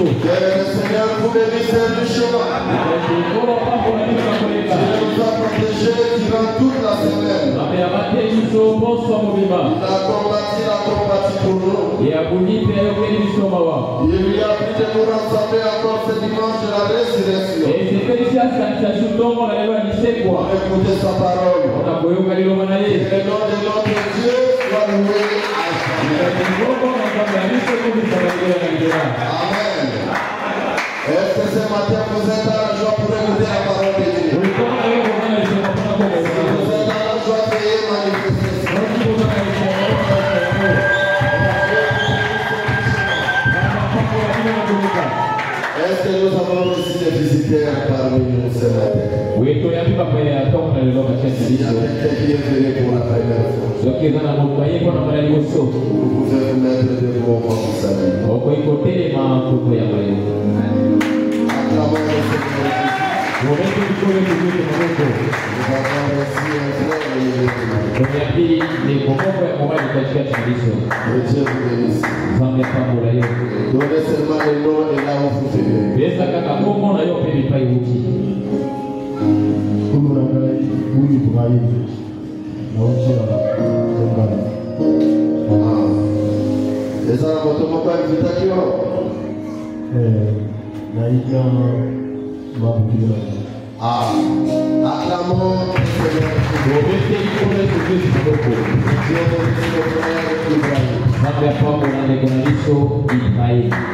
Seigneur, vous bénissez le chemin. Tu nous as protégés durant toute la semaine. Il a combattu pour nous. Il lui a pris de nous rassembler encore ce dimanche de la résurrection. Écoutez sa parole. Que le nom de notre Dieu soit loué à jamais. Amen. Est-ce que ce matin vous êtes à la joie pour écouter la parole de Dieu? Si vous êtes à la joie, veuillez manifester. Est-ce que nous avons aussi des visiteurs parmi nous ce matin? Oui, il y a quelqu'un qui est venu pour la première fois. Vous pouvez vous mettre debout pour vous saluer. Acclamons le Donnez seulement le nom et là où vous venez. Acclamons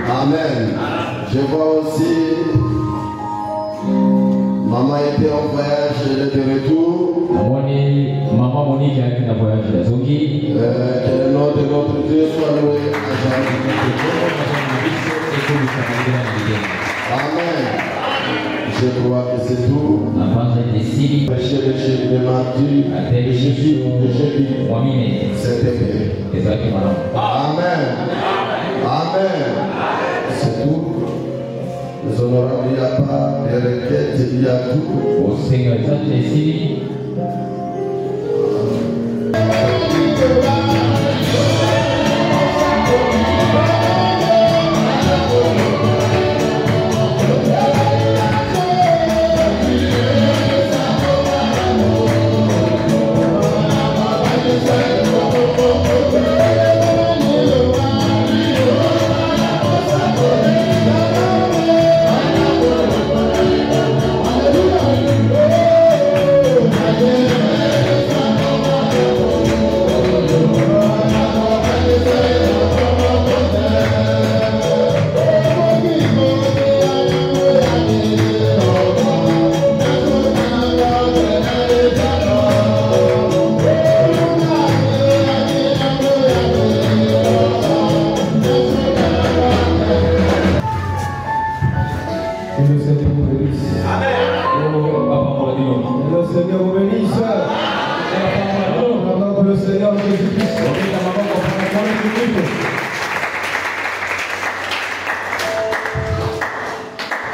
Amen. Je vois aussi maman était en voyage, elle est de retour. Que le nom de notre Dieu soit loué à jamais. Amen. Je crois que c'est tout. Péché le mardi, le jeudi, c'était bien. Amen. Amen. C'est tout. Nous honorons, il n'y a pas de requête, il y a tout.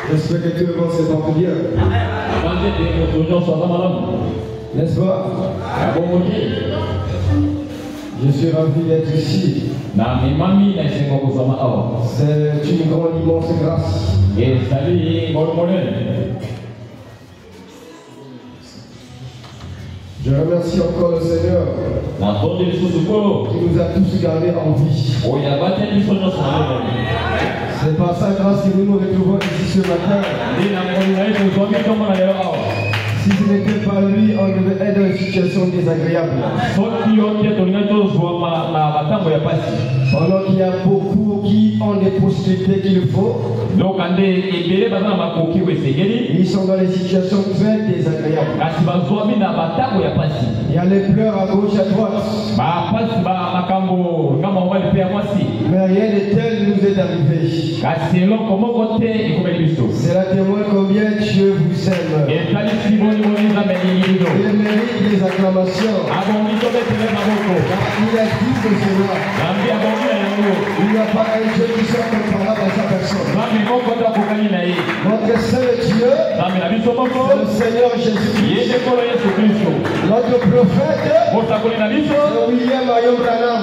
J'espère que tout le monde s'est porté bien. N'est-ce pas? Je suis ravi d'être ici. C'est une grande immense grâce. Je remercie encore le Seigneur qui nous a tous gardés en vie. C'est par sa grâce que nous nous retrouvons ici ce matin. Si ce n'était pas lui, on devait être dans une situation désagréable. Pendant qu'il y a beaucoup qui ont des possibilités qu'il faut, ils sont dans des situations très désagréables. Il y a les pleurs à gauche et à droite. Mais rien de tel nous est arrivé. C'est la témoin combien Dieu vous aime. Il mérite les acclamations. Il a dit de cela. Il n'y a pas un Dieu qui soit comparable à sa personne. Notre seul Dieu, c'est le Seigneur Jésus-Christ. Notre prophète, c'est William Ayo Branham.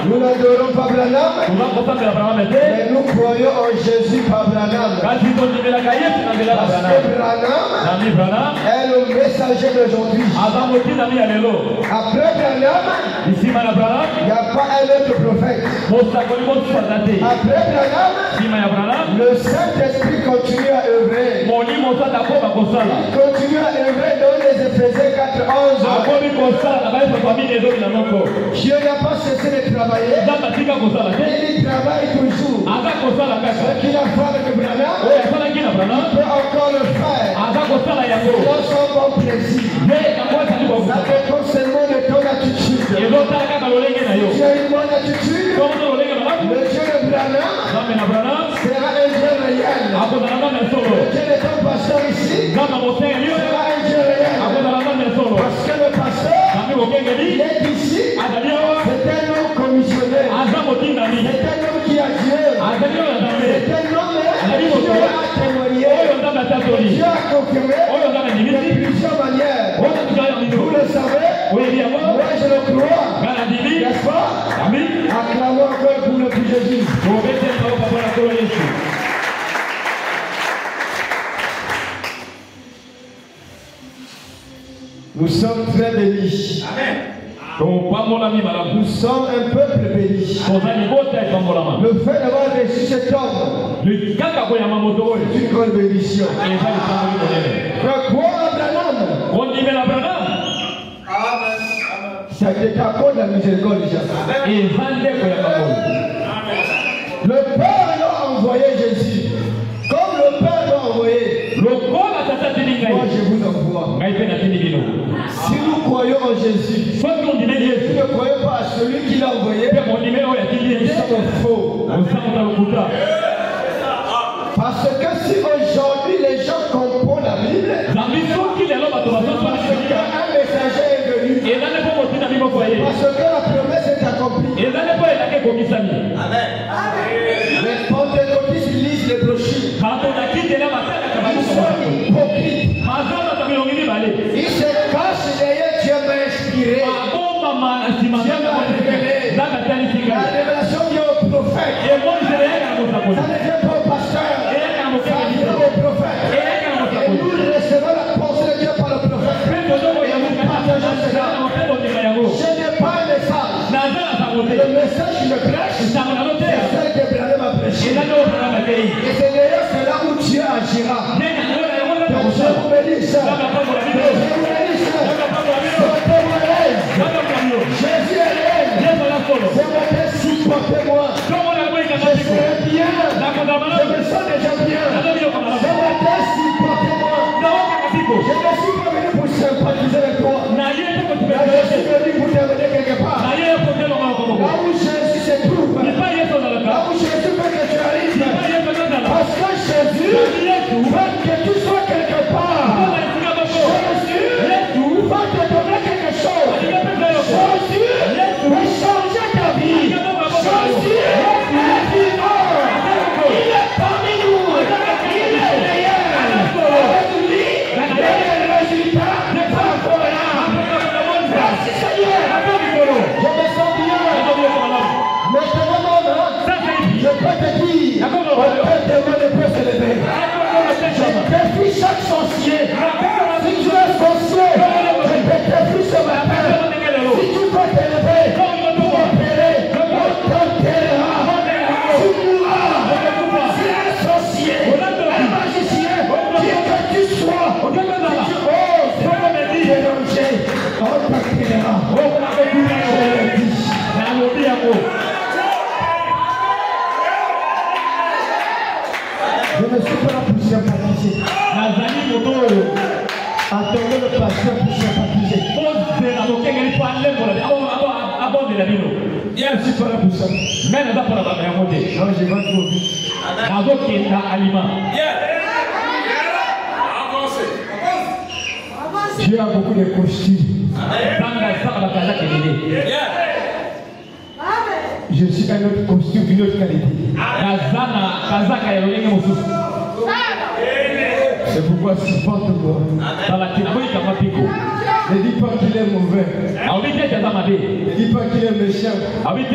Nous n'adorons pas Branham, mais nous croyons en Jésus par Branham. Parce que Branham est le messager d'aujourd'hui. Après Branham, il n'y a pas un autre prophète. Après Branham, le Saint-Esprit continue à œuvrer. Il continue à œuvrer dans les Éphésiens 4:11. Dieu n'a pas cessé de travailler. Il travaille toujours. Ce qu'il a fait avec Branham, il peut encore le faire. Dans son bon plaisir. Ça dépend seulement de ton attitude. Tu as une bonne attitude. Le Dieu de Branham sera un Dieu réel. Le Dieu de ton pasteur ici sera un Dieu réel. Parce que le pasteur, il est ici. C'est un homme commissionné. C'est un homme qui a Dieu. C'est un homme qui a témoigné. Dieu a confirmé de plusieurs manières. Vous le savez, moi je le crois. N'est-ce pas? Acclamons encore pour le plus Jésus. Nous sommes très bénis. Amen. Nous sommes un peuple béni. Le fait d'avoir reçu cet homme, c'est une grande bénédiction. Pourquoi Branham? Ça a été à cause de la miséricorde déjà. Le Père a envoyé Jésus. Comme le Père l'a envoyé, moi je vous envoie. Si nous croyons en Jésus, si nous ne croyons pas à celui qui l'a envoyé, nous sommes faux. Parce que si aujourd'hui les gens comprennent la Bible, parce qu'un messager est venu, parce que la promesse est accomplie. Amen. Les pentecôtistes lisent les brochures. Ils sont hypocrites. Ils se cachent derrière Dieu m'a inspiré. Dieu m'a révélé. La révélation vient au prophète. Ça ne vient pas au pasteur. Ça vient au prophète. Et nous recevons la pensée de Dieu par le prophète. Et nous partageons cela. Je n'ai pas un message. Le message que je prêche, c'est celle que Branham a prêché. Et c'est d'ailleurs cela où Dieu agira. Donc je vous bénis ça. Jésus est réel. C'est mon Père, supportez-moi. Je serai bien. Je me sens déjà bien. C'est mon Père, supportez-moi. Je ne suis pas venu pour sympathiser avec toi. Je suis venu pour t'amener quelque part. Là où Jésus se trouve. Là où Jésus veut que tu arrives. Parce que Jésus veut que tu sois quelque part. Jésus va te donner quelque chose. Jésus va changer ta vie. Jésus est vivant. Il est parmi nous. Il est réel. Avec lui, les résultats ne sont pas encore là. Merci Seigneur. Je me sens bien. Maintenant, je peux te dire, on peut se lever. Je défie chaque sorcier. Si tu es sorcier, je te défie ce matin. Si tu peux te lever pour opérer, on t'enterrera. Tu mourras. Si un sorcier, un magicien, qui que tu sois, si tu oses déranger, on t'enterrera. Je ne suis pas là pour sympathiser. Attendez le pasteur pour sympathiser. Je ne suis pas là pour ça. Non, je vais trop vite. Dieu a beaucoup de costumes. Je suis un autre costume d'une autre qualité. C'est pourquoi supporte-moi. Ne dis pas qu'il est mauvais. Ne dis pas qu'il est méchant. Ne dis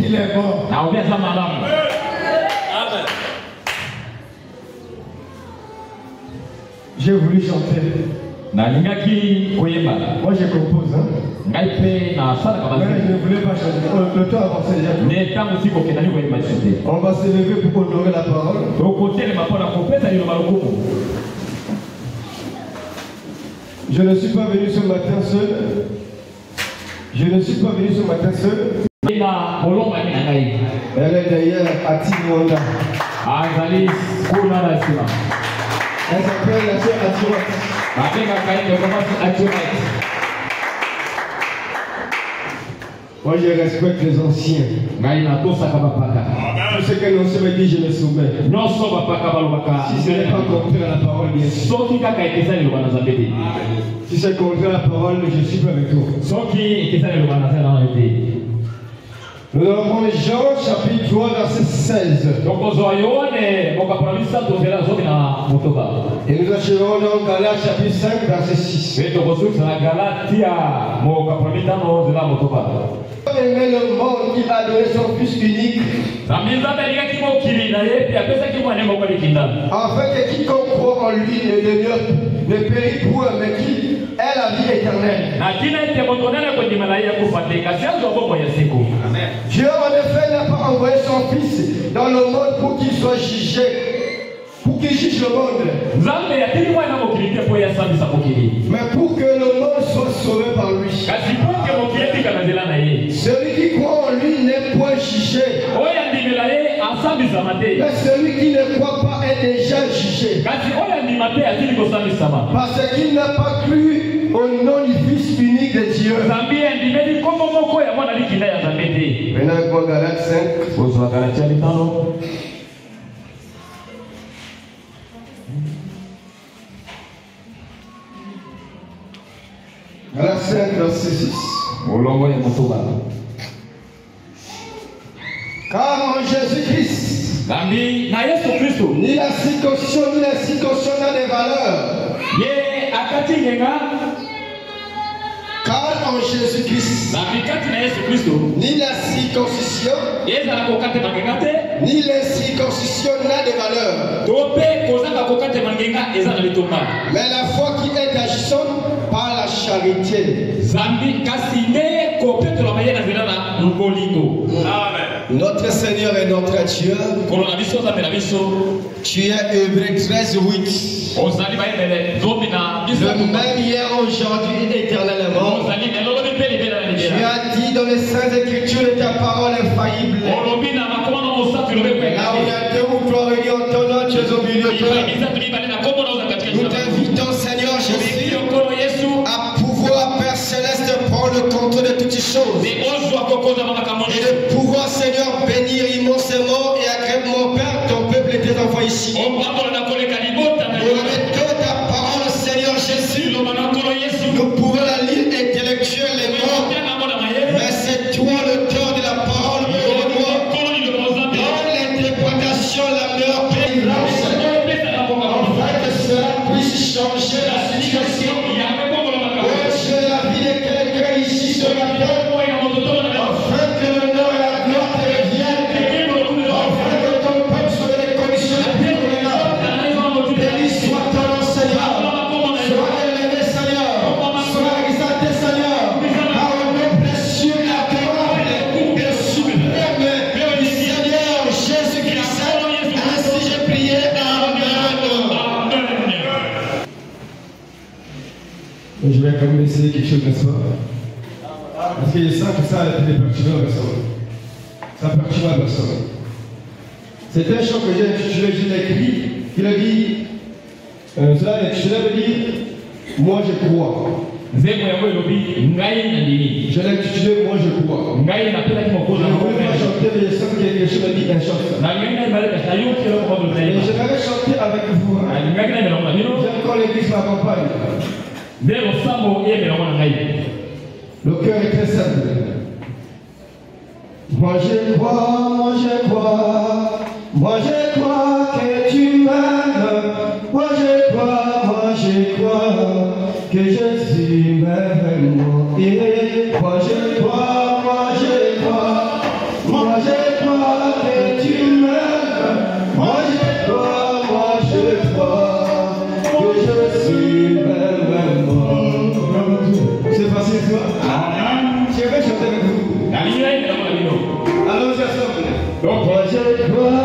qu'il est bon. J'ai voulu chanter. Moi je compose. Hein? Mais je ne voulais pas chanter. Le temps avance déjà. On va se lever pour honorer la parole. Je ne suis pas venu ce matin seul. Je ne suis pas venu ce matin seul. Elle est d'ailleurs à Tiwanda. Elle s'appelle la sœur Atiwat. Moi je respecte les anciens. Tout ce que l'on se me dit, je me soumets. Si ce n'est pas contraire à la parole, bien sûr. Si c'est contraire à la parole, je suis pas avec toi. Nous allons prendre Jean chapitre 3 verset 16. Et nous achèverons dans Galates chapitre 5 verset 6. Aimer le monde qui a donné son fils unique. Afin que quiconque croit en lui ne périt point, mais qui ait la vie éternelle. Dieu en effet n'a pas envoyé son fils dans le monde pour qu'il soit jugé, pour qu'il juge le monde, mais pour que le monde soit sauvé par lui. Celui qui croit en lui n'est point jugé, mais celui qui ne croit pas est déjà jugé, parce qu'il n'a pas cru au nom du Fils unique de Dieu. Maintenant, Galates 5. Galates 5, verset 6. Car en Jésus-Christ, ni la circoncision ni la circoncision n'a de valeur. Car en Jésus-Christ, ni la circoncision ni la circoncision n'a de valeur. Mais la foi qui est agissante par la charité. Notre Seigneur et notre Dieu, tu es Hébreux 13:8. Le même hier, aujourd'hui, éternellement. Tu as dit dans les Saintes Écritures de ta parole infaillible. Là où il y a deux ou trois réunis en ton nom, tu es au milieu d'eux. Nous t'invitons, Seigneur Jésus, à pouvoir, Père Céleste, prendre le contrôle de toutes ces choses. Et de pouvoir, Seigneur, bénir immensément et agréablement, Père, ton peuple et tes enfants ici. Pour que ta parole, Seigneur Jésus, nous pouvons la lire intellectuellement, mais c'est toi l'auteur de la parole. Dans l'interprétation, la meilleure présidence, afin que cela puisse changer la situation. La vie de quelqu'un ici ce matin, afin que l'honneur et la gloire te reviennent, afin que ton peuple soit dans les conditions de vie. Béni soit ton nom, Seigneur. Sois élevé, Seigneur. Sois exalté, Seigneur. Par le nom précieux, adorable et suprême du Seigneur Jésus-Christ. Ainsi j'ai prié. Amen. Je vais quand même essayer quelque chose, n'est-ce pas? Parce que je sens que ça a été perturbé à personne. Ça a perturbé à personne. C'est un chant que j'ai intitulé, je l'ai écrit. Il a dit, cela est intitulé, veut dire, moi je crois. Je l'ai intitulé, moi je crois. Je ne voulais pas chanter, mais je sens qu'il y a quelque chose qui un chant. Et j'aimerais chanter avec vous. J'aime quand l'église m'accompagne. Le cœur est très simple. Moi je crois que tu m'aimes. Moi je crois que Jésus m'aime vraiment. Et moi je crois que tu m'aimes. Moi je crois que Jésus m'aime vraiment. C'est facile toi? Je vais chanter avec vous. Allons-y ensemble. Moi je crois.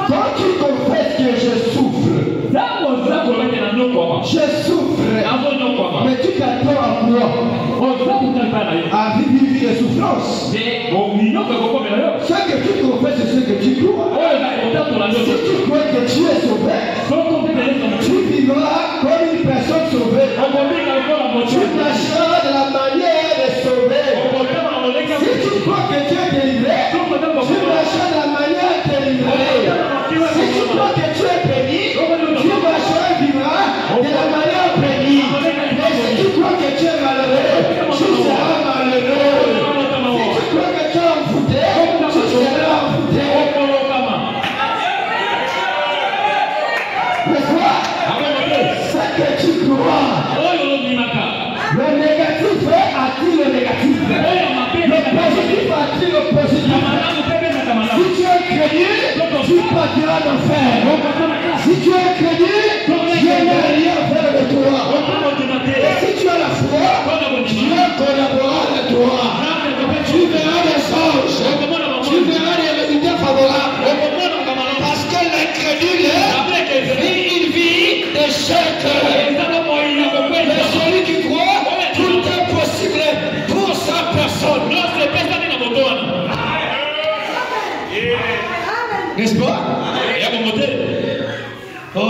Quand tu confesses que je souffre, mais tu t'attends à quoi? À vivre de souffrance. Ce que tu confesses, c'est ce que tu crois. Si tu crois que tu es sauvé, tu vivras comme une personne sauvée. Tu marcheras de la manière de sauver. Si tu crois que tu es délivré, tu marcheras de la manière de délivrer. Si tu crois que tu es béni, tu marcheras et vivras de la manière bénie. Mais si tu crois que tu es malheureux, tu seras malheureux. Si tu crois que tu es envoûté, tu seras envoûté. Mais quoi? Ce que tu crois. Le négatif attire le négatif. Le positif attire le positif. Si tu es crédit, tu partiras d'enfer. Si tu es crédit, je n'ai rien à faire de toi. Et si tu as la foi,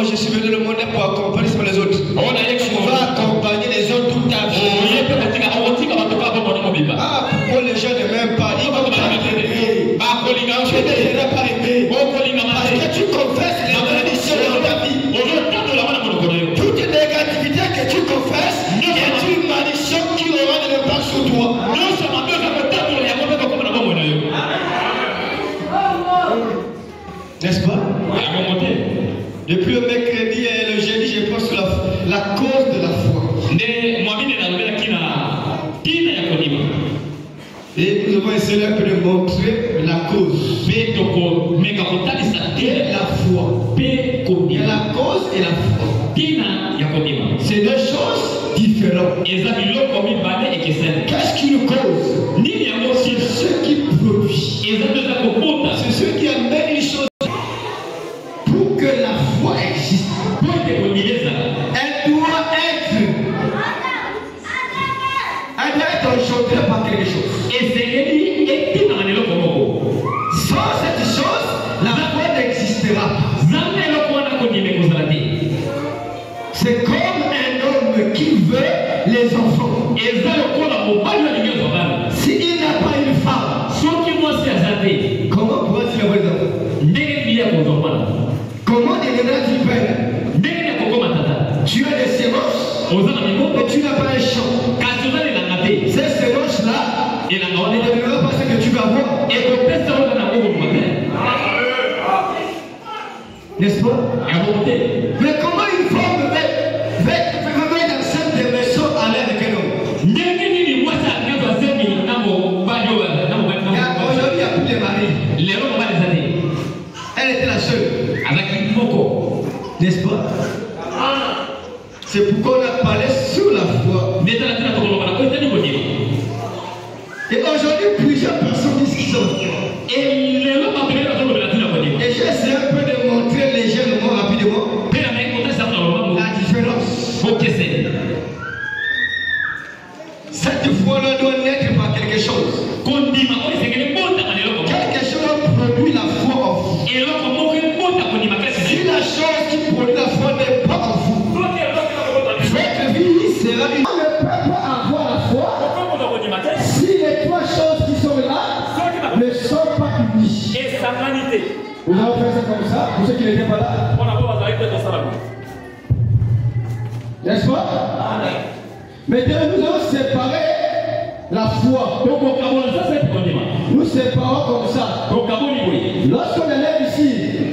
je suis venu le monde pour accompagner les autres. Tu vas accompagner les autres toute ta vie. Ah, pourquoi les gens ne m'aiment pas? Ils vont t'aimer. Tu ne seras pas aimé. Parce que tu confesses les malédictions dans ta vie. Toute négativité que tu confesses est une malédiction qui aura de l'impact sur toi. N'est-ce pas? Depuis le mercredi et le jeudi, je pense sur la cause de la foi. Et nous avons essayé un peu de montrer la cause. Et la foi. Il y a la cause et la foi. C'est deux choses différentes. Qu'est-ce qui nous cause? C'est ce qui produit. C'est ce qui amène les choses. Pour que la foi existe, elle doit être engendrée par quelque chose. Sans cette chose, la foi n'existera pas. C'est comme un homme qui veut les enfants. S'il n'a pas une femme, comment pourra-t-il avoir des enfants? Comment deviendra-t-il père? Tu as des sémences, mais tu n'as pas un champ. Ces sémences-là ne deviendront pas ce que tu vas voir. N'est-ce pas? Mais comment une femme va être enceinte de maison aller avec un homme? Aujourd'hui, il n'y a plus de maris. Elle était la seule. N'est-ce pas? C'est pourquoi on a parlé sur la foi. Et aujourd'hui, plusieurs personnes disent qu'ils sont. Et j'essaie un peu de montrer légèrement, rapidement, la différence. Cette foi-là doit naître par quelque chose. Quelque chose produit la foi en vous. Si la chose qui produit la foi n'est pas en vous, votre vie sera une. On ne peut pas avoir la foi si les trois choses qui sont là ne sont pas unies. Nous allons faire ça comme ça, pour ceux qui n'étaient pas là. N'est-ce pas? Maintenant, nous allons séparer la foi. Nous séparons comme ça. Lorsqu'on élève ici,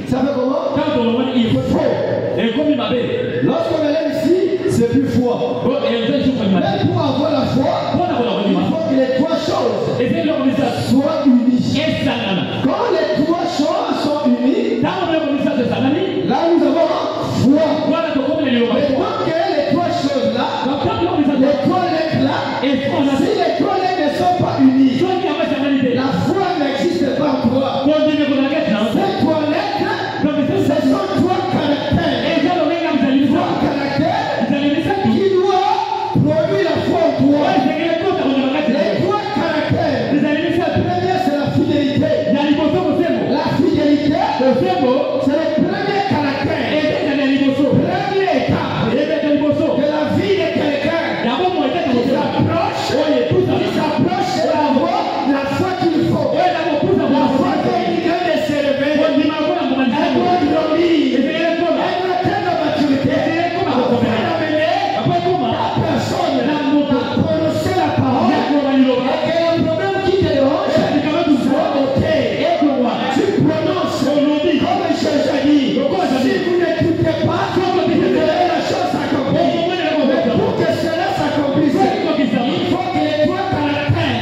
ça fait comment? Il faut faux. Lorsqu'on élève ici, c'est plus foi. Mais pour avoir la foi, il faut que les trois choses soient unies. Quand les trois choses sont unies, là nous avons foi. Mais tant que les trois choses là, les trois lettres là, si les trois lettres ne sont pas unies, la foi n'existe pas en toi. Ces trois lettres, ce sont trois caractères. Trois caractères qui doivent produire la foi en toi. Les trois caractères. Le premier, c'est la fidélité. La fidélité, c'est le premier caractère. Première étape de la vie de quelqu'un. Il s'approche et avoir la foi qu'il faut. La foi qui est de s'élever. Elle doit grandir. Elle doit atteindre la maturité. Elle doit amener la personne à prononcer la parole. Et un problème qui te dérange, soit ôté. Tu prononces comme Jésus a dit. Si vous n'écoutez pas, vous verrez la chose s'accomplir. Mais pour que cela s'accomplisse, il faut que les trois caractères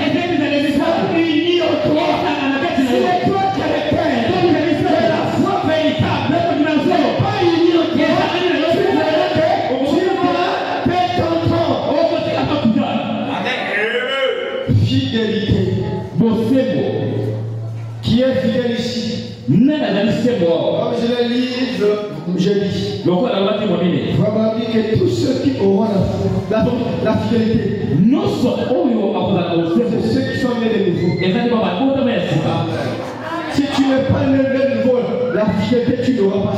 soient unis en toi. Si les trois caractères de la foi véritable ne sont pas unis en toi, tu verras que tu vas perdre ton temps. Fidélité. Qui est fidèle ici? Comme je le lis, je dis. Vraiment dire que tous ceux qui auront la fidélité, c'est ceux qui sont nés de nouveau. Si tu n'es pas né de nouveau, la fidélité tu n'auras pas.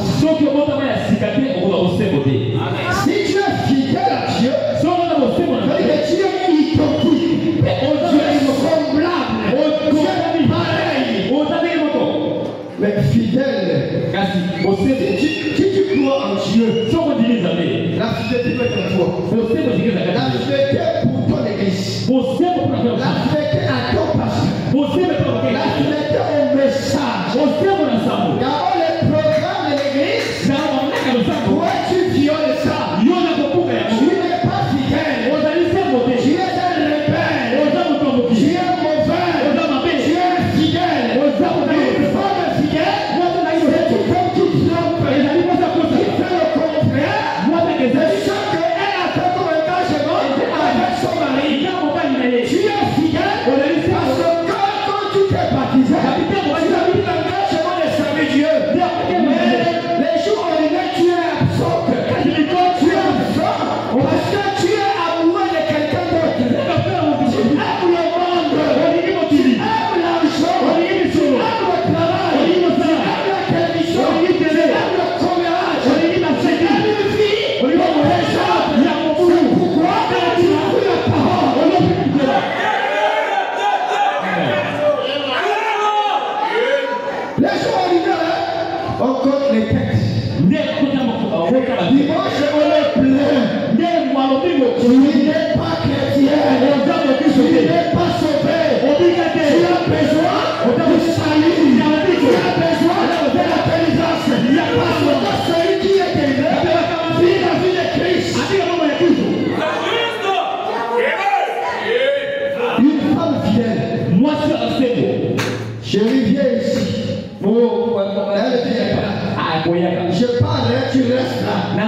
Je parle, tu restes là. Ne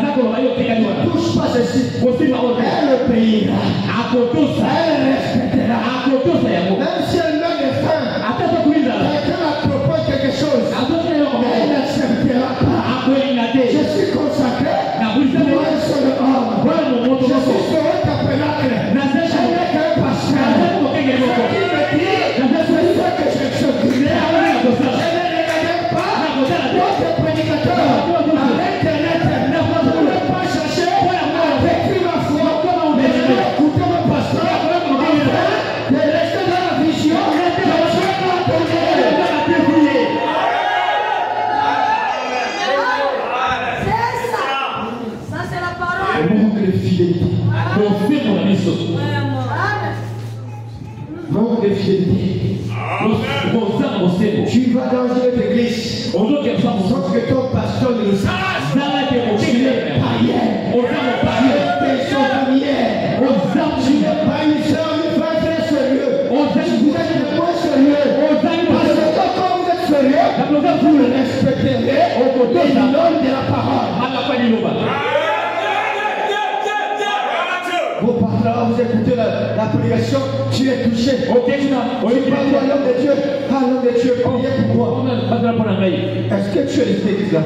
touche pas ceci. Elle le payera. Elle respectera. Même si elle meurt de faim, quelqu'un la propose quelque chose, elle n'acceptera pas. Je suis consacré pour un seul homme. Je suis sur un tabernacle. Je n'ai qu'un pasteur. Ce qui me dit, c'est ce que je dis. Je ne regarde pas votre prédicateur à l'internet. Vous ne pouvez pas chercher avec ma foi. Mais je vais écouter mon pasteur de rester dans la vision de Dieu m'a donné. Ça, c'est la parole. Manque de fidélité. Manque de fidélité. Tu vas dans une autre église. Sauf que ton pasteur ne le sait pas. Tu n'es pas hier. Tu es chaudronnière. Tu n'es pas une soeur, une femme très sérieux. Vous êtes le moins sérieux. Parce que quand vous êtes sérieux, vous le respecterez au côté de l'homme de la parole. Vos parents, vous écoutez la prédication, tu es touché. Tu parles à l'homme de Dieu. Ah, l'homme de Dieu, priez pour moi. Est-ce que tu es l'église là?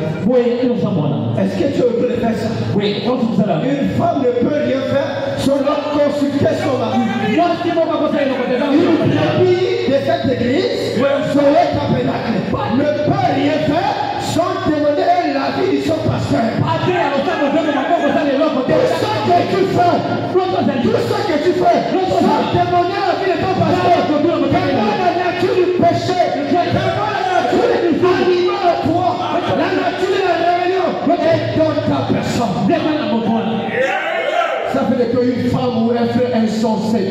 Est-ce que tu peux le faire ça? Une femme ne peut rien faire sans consulter son mari. Une fille de cette église, sur le tabernacle, ne peut rien faire sans demander l'avis de son pasteur. Tout ce que tu fais, sans demander l'avis de ton pasteur, tellement la nature du péché, tellement la nature du animal en toi, la nature de la rébellion est dans ta personne. Ça fait de toi une femme ou un frère insensé.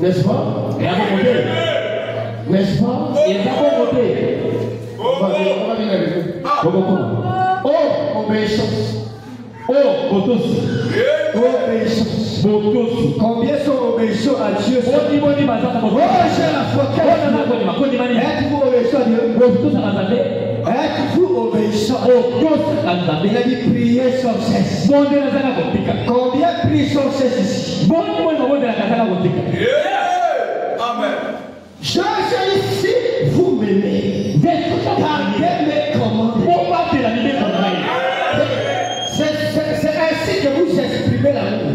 N'est-ce pas? N'est-ce pas? Oh, obéissance. Obéissance. Combien sont obéissants à Dieu? Oh, j'ai la foi. Êtes-vous obéissants à Dieu? Êtes-vous obéissants? Il a dit prier sans cesse. Combien prient sans cesse ici? Amen. Je suis ici, vous m'aimez. Gardez mes commandements. C'est ainsi que vous exprimez l'amour.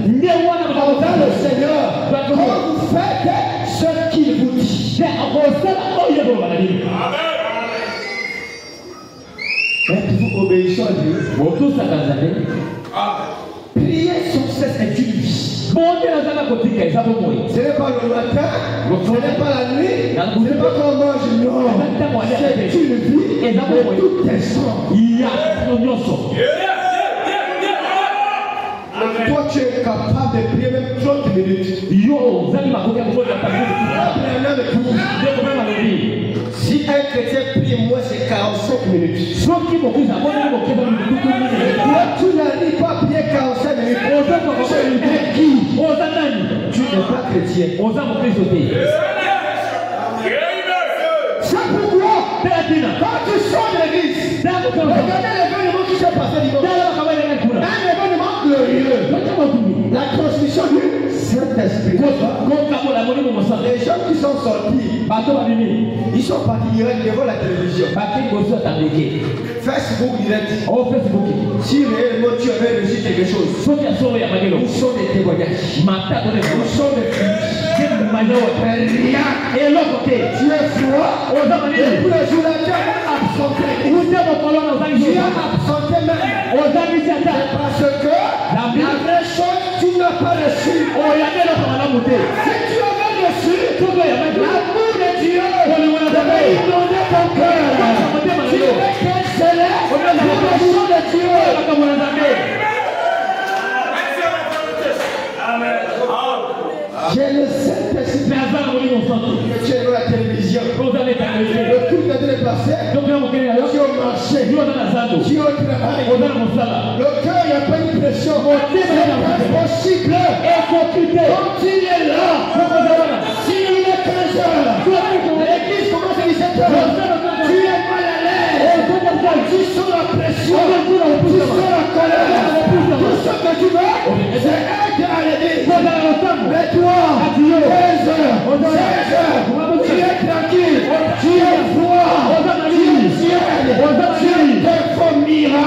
Dans le Seigneur, quand vous faites ce qu'il vous dit. Êtes-vous obéissant à Dieu? Prier sans cesse est une vie. Ce n'est pas le matin, ce n'est pas la nuit, ce n'est pas qu'on mange, non. C'est une vie de tout instant. Toi, tu es capable de prier même 30 minutes. Si un chrétien prie, moi c'est 45 minutes. Toi, tu n'arrives pas à prier 45 minutes. Tu n'es pas chrétien. C'est pourquoi, quand tu sors de l'église, regardez l'événement qui s'est passé dimanche. Un événement glorieux. La transmission du Saint-Esprit. Les gens qui sont sortis, ils sont partis direct devant la télévision. Facebook direct. Si réellement tu avais reçu quelque chose, où sont les témoignages? Où sont les fruits? Rien. Et l'autre côté, tu es froid. Et puis le jour là, tu as absenté. Tu as absenté même. Parce que la vraie chose, tu n'as pas reçu. Si tu avais reçu, l'amour de Dieu devait inonder ton cœur. Tu devais canceller la passion de Dieu. J'ai le Saint-Esprit. Tu es dans la télévision. Le culte a été déplacé. Tu es au marché. Tu es au travail. Le cœur, il n'y a pas une pression. C'est impossible. Quand il est là, s'il est 15 heures, tu sens la pression, tu sens la colère, tout ce que tu veux, c'est elle qui a aidé. Mais toi, 15 heures, 16 heures, tu es tranquille, tu es froid, tu es tiède, tu es vomira.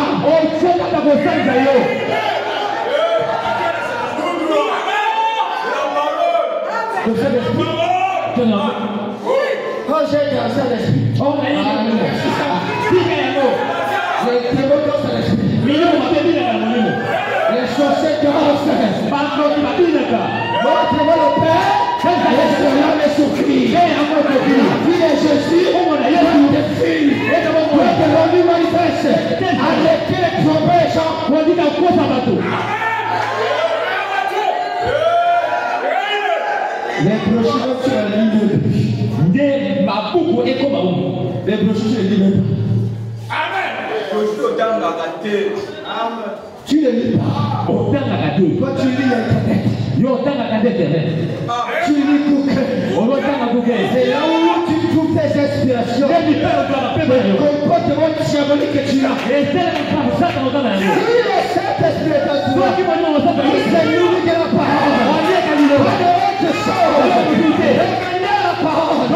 Quand j'ai dansé à l'esprit, les chaussettes dansent. Votre le Père, le Seigneur est surpris. La vie de Jésus, des filles, votre revenu manifeste. Arrêtez les tromper, Jean. Les brochures sur la ligne de vie. Les brochures sur la ligne de vie. Tu ne lis pas. Toi, tu lis Internet. Tu lis Google. C'est là où tu trouves tes inspirations. Le comportement diabolique que tu as. Si le Saint-Esprit est en toi, il s'est nourri de la parole. Pas de autre chose. Regardez la parole.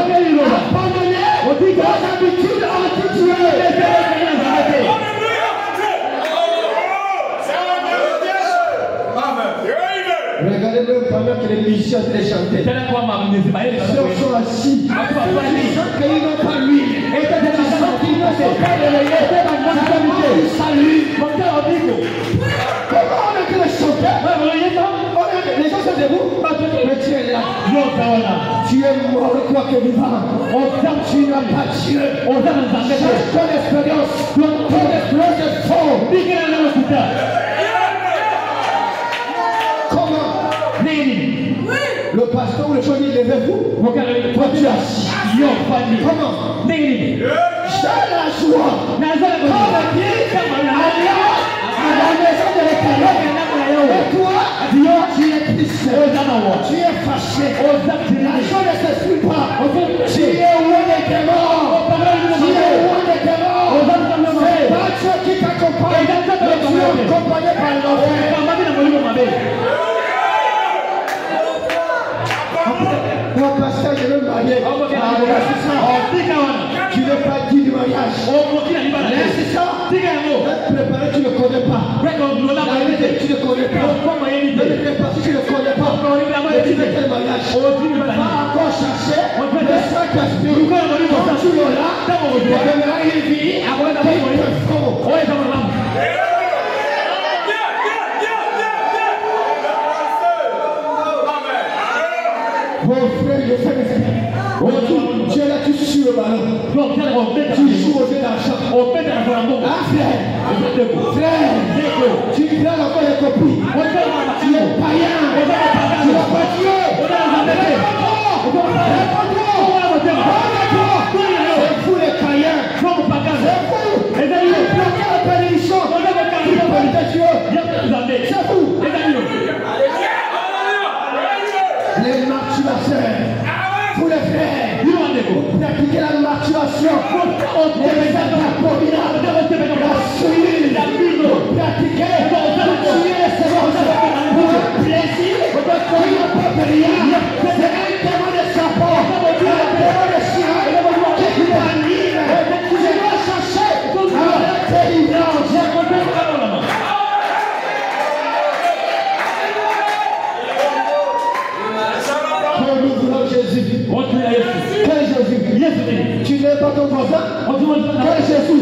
Abandonnez vos habitudes anti-Dieu. Regardez-le pendant que les musiciens les chantaient. Les gens sont assis. Ils sentent qu'ils n'ont pas l'huile. Ils sentent qu'ils ne sont pas réveillés. Ils saluent. Comment on a que les chanteurs? Les gens sont debout. Mais tu es là. Tu es mort, quoi que vivant. Tu n'as pas Dieu. Cherche ton expérience. Ton expérience est faux. Le pasteur ou le chaudier, levez-vous. Toi, tu es assis. Comment? J'ai la joie. Comme dit à la maison de l'Éternel. Et toi, tu es triste. Tu es fâché. La joie ne s'exprime pas. Tu es loin des démons. Tu es loin des démons. C'est pas Dieu qui t'accompagne. Mais tu es accompagné par l'enfer. Moi, pasteur, je veux me marier. Tu veux pas dire du mariage. C'est ça. Préparer, tu ne connais pas. La vérité, tu ne connais pas. Le préparer, tu ne connais pas. Tu veux quel mariage. Va encore chercher le Saint-Esprit. Quand tu l'auras, tu deviendras une vie qui te font. Mon frère, je fais mes tu es là, tu suis le ballon. Tu joues au jeu d'argent. Frère, tu prends encore les copies. Tu es païen. Tu n'as pas Dieu. C'est vous les païens. C'est vous. Vous bloquez la bénédiction. Vous prenez Dieu. C'est vous. Les martyrs, pour les frères, vous pratiquez la martyration, les actes abominables, la souillure, vous pratiquez, vous tuez les secondes, pour le plaisir, pour ne pas rien, c'est un démon de sapin, un démon de chien, qui vous anime, qui va chercher à la délivrance. Jésus. Quel Jésus? Tu n'es pas ton voisin. Quel Jésus?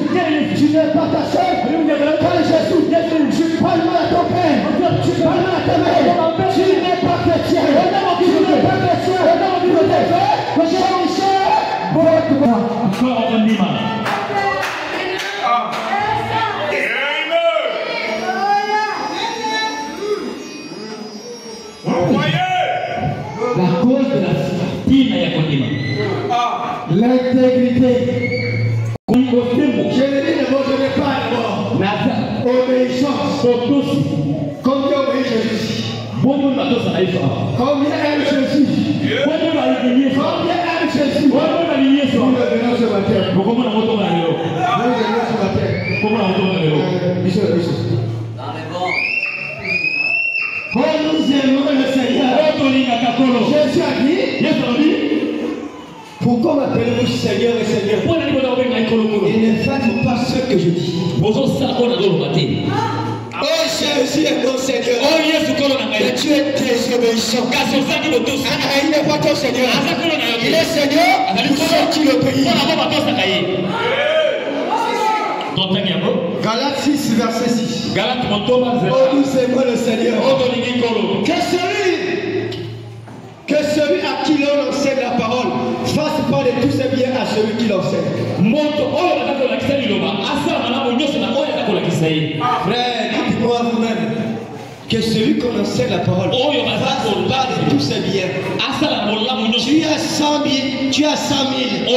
Tu n'es pas ta soeur. Quel Jésus? Tu parles mal à ton père. Tu parles mal à ta mère. Tu n'es pas chrétien. Tu n'es pas chrétien. Encore un dimanche. La cause de la l'intégrité. Je ne dis d'abord, je n'ai pas d'abord. Obéissance. Combien obéit Jésus? Combien aime Jésus? Combien aime Jésus? Nous venons ce matin. Nous venons ce matin. Comment on tourne le Oh, nous aimons le Seigneur. Jésus a dit, pourquoi m'appelez-vous Seigneur et Seigneur? Et ne faites pas ce que je dis. Oh, Jésus est mon Seigneur. Et tu es désobéissant. Il n'est pas ton Seigneur. Il est Seigneur pour ceux qui l'obéissent. Galates 6, verset 6. Oh, nous aimons le Seigneur. Que celui à qui l'on enseigne la parole fasse part de tous ses biens à celui qui l'enseigne. Frère, dites-moi vous-même que celui qu'on enseigne la parole fasse part de tous ses biens. Tu as 100 000, tu as 100 000.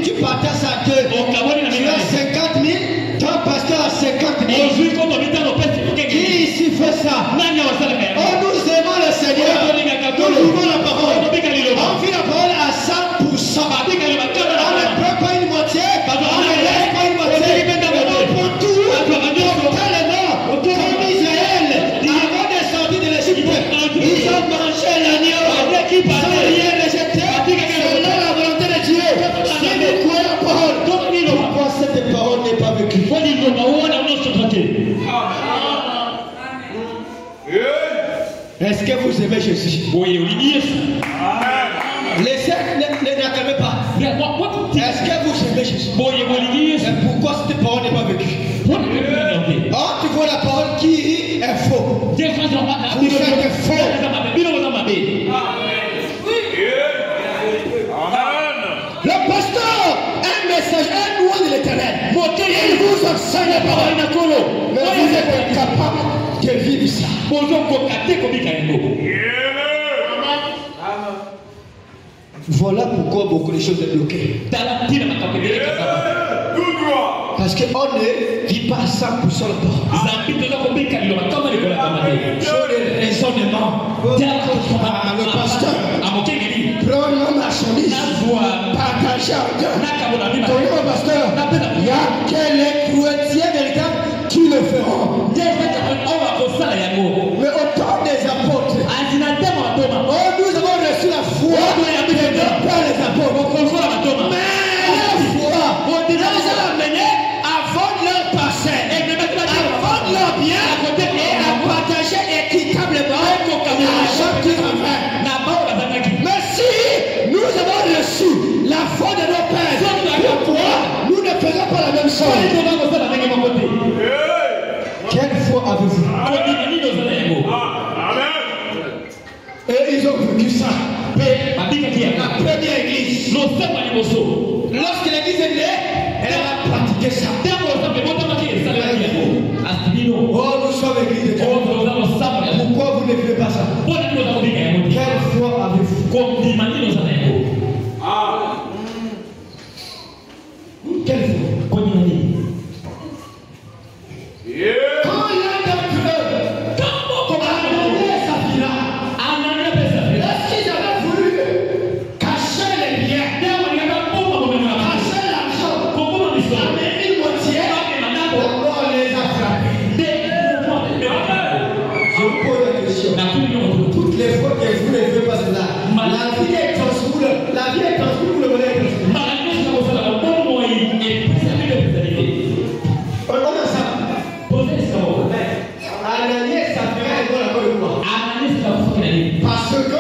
Tu partages à deux. Tu as 50 000, ton pasteur a 50 000. Qui ici fait ça? Oh, nous aimons le Seigneur. Nous vivons la parole. On vit la parole à 100%. On ne prend pas une moitié. On ne laisse pas une moitié. On prend tout. Totalement. Comme Israël, avant de sortir de l'Égypte, ils ont mangé l'agneau. Sans rien rejeter. Selon la volonté de Dieu. Si vous croyez la parole, pourquoi cette parole n'est pas vécue? Est-ce que vous aimez Jésus? Laissez, n'acclamez pas. Est-ce que vous aimez Jésus? Et pourquoi cette parole n'est pas vécue? Oh, tu vois la parole qui est faux. Vous êtes faux. Le pasteur, un message, un loin de l'éternel. Il vous enseigne la parole. Mais vous êtes incapable de vivre ça. Voilà pourquoi beaucoup de choses sont bloquées. Parce qu'on ne vit pas à 100% la parole. Sur les raisonnements, le pasteur prend nos marchandises, partager en deux. Donnez au pasteur, il n'y a que les chrétiens véritables qui le feront. Mais autant des apôtres, nous avons reçu la foi par les apôtres. Mais la foi, nous a amené à vendre leur parcelle, à vendre leur bien et à partager équitablement l'argent qu'ils avaient. Mais si nous avons reçu la foi de nos pères, pourquoi nous ne faisons pas la même chose? Quelle foi avez-vous? Et ils ont vécu ça. La première église. Lorsque l'église est née, elle a pratiqué ça. Oh, nous sommes l'église de Dieu. Pourquoi vous ne vivez pas ça? Quelle foi avez-vous? Quelle foi? Quand il y a d'entre eux, Ananias et Saphira, lorsqu'ils avaient voulu cacher les biens, cacher l'argent, amener une moitié, on les a frappés. Je vous pose la question. Toutes les fois que vous ne faites pas cela, la vie est transformée. La vie est transformée, vous le voulez transformer. Ananias et Saphira est dans la bonne voie. Parce que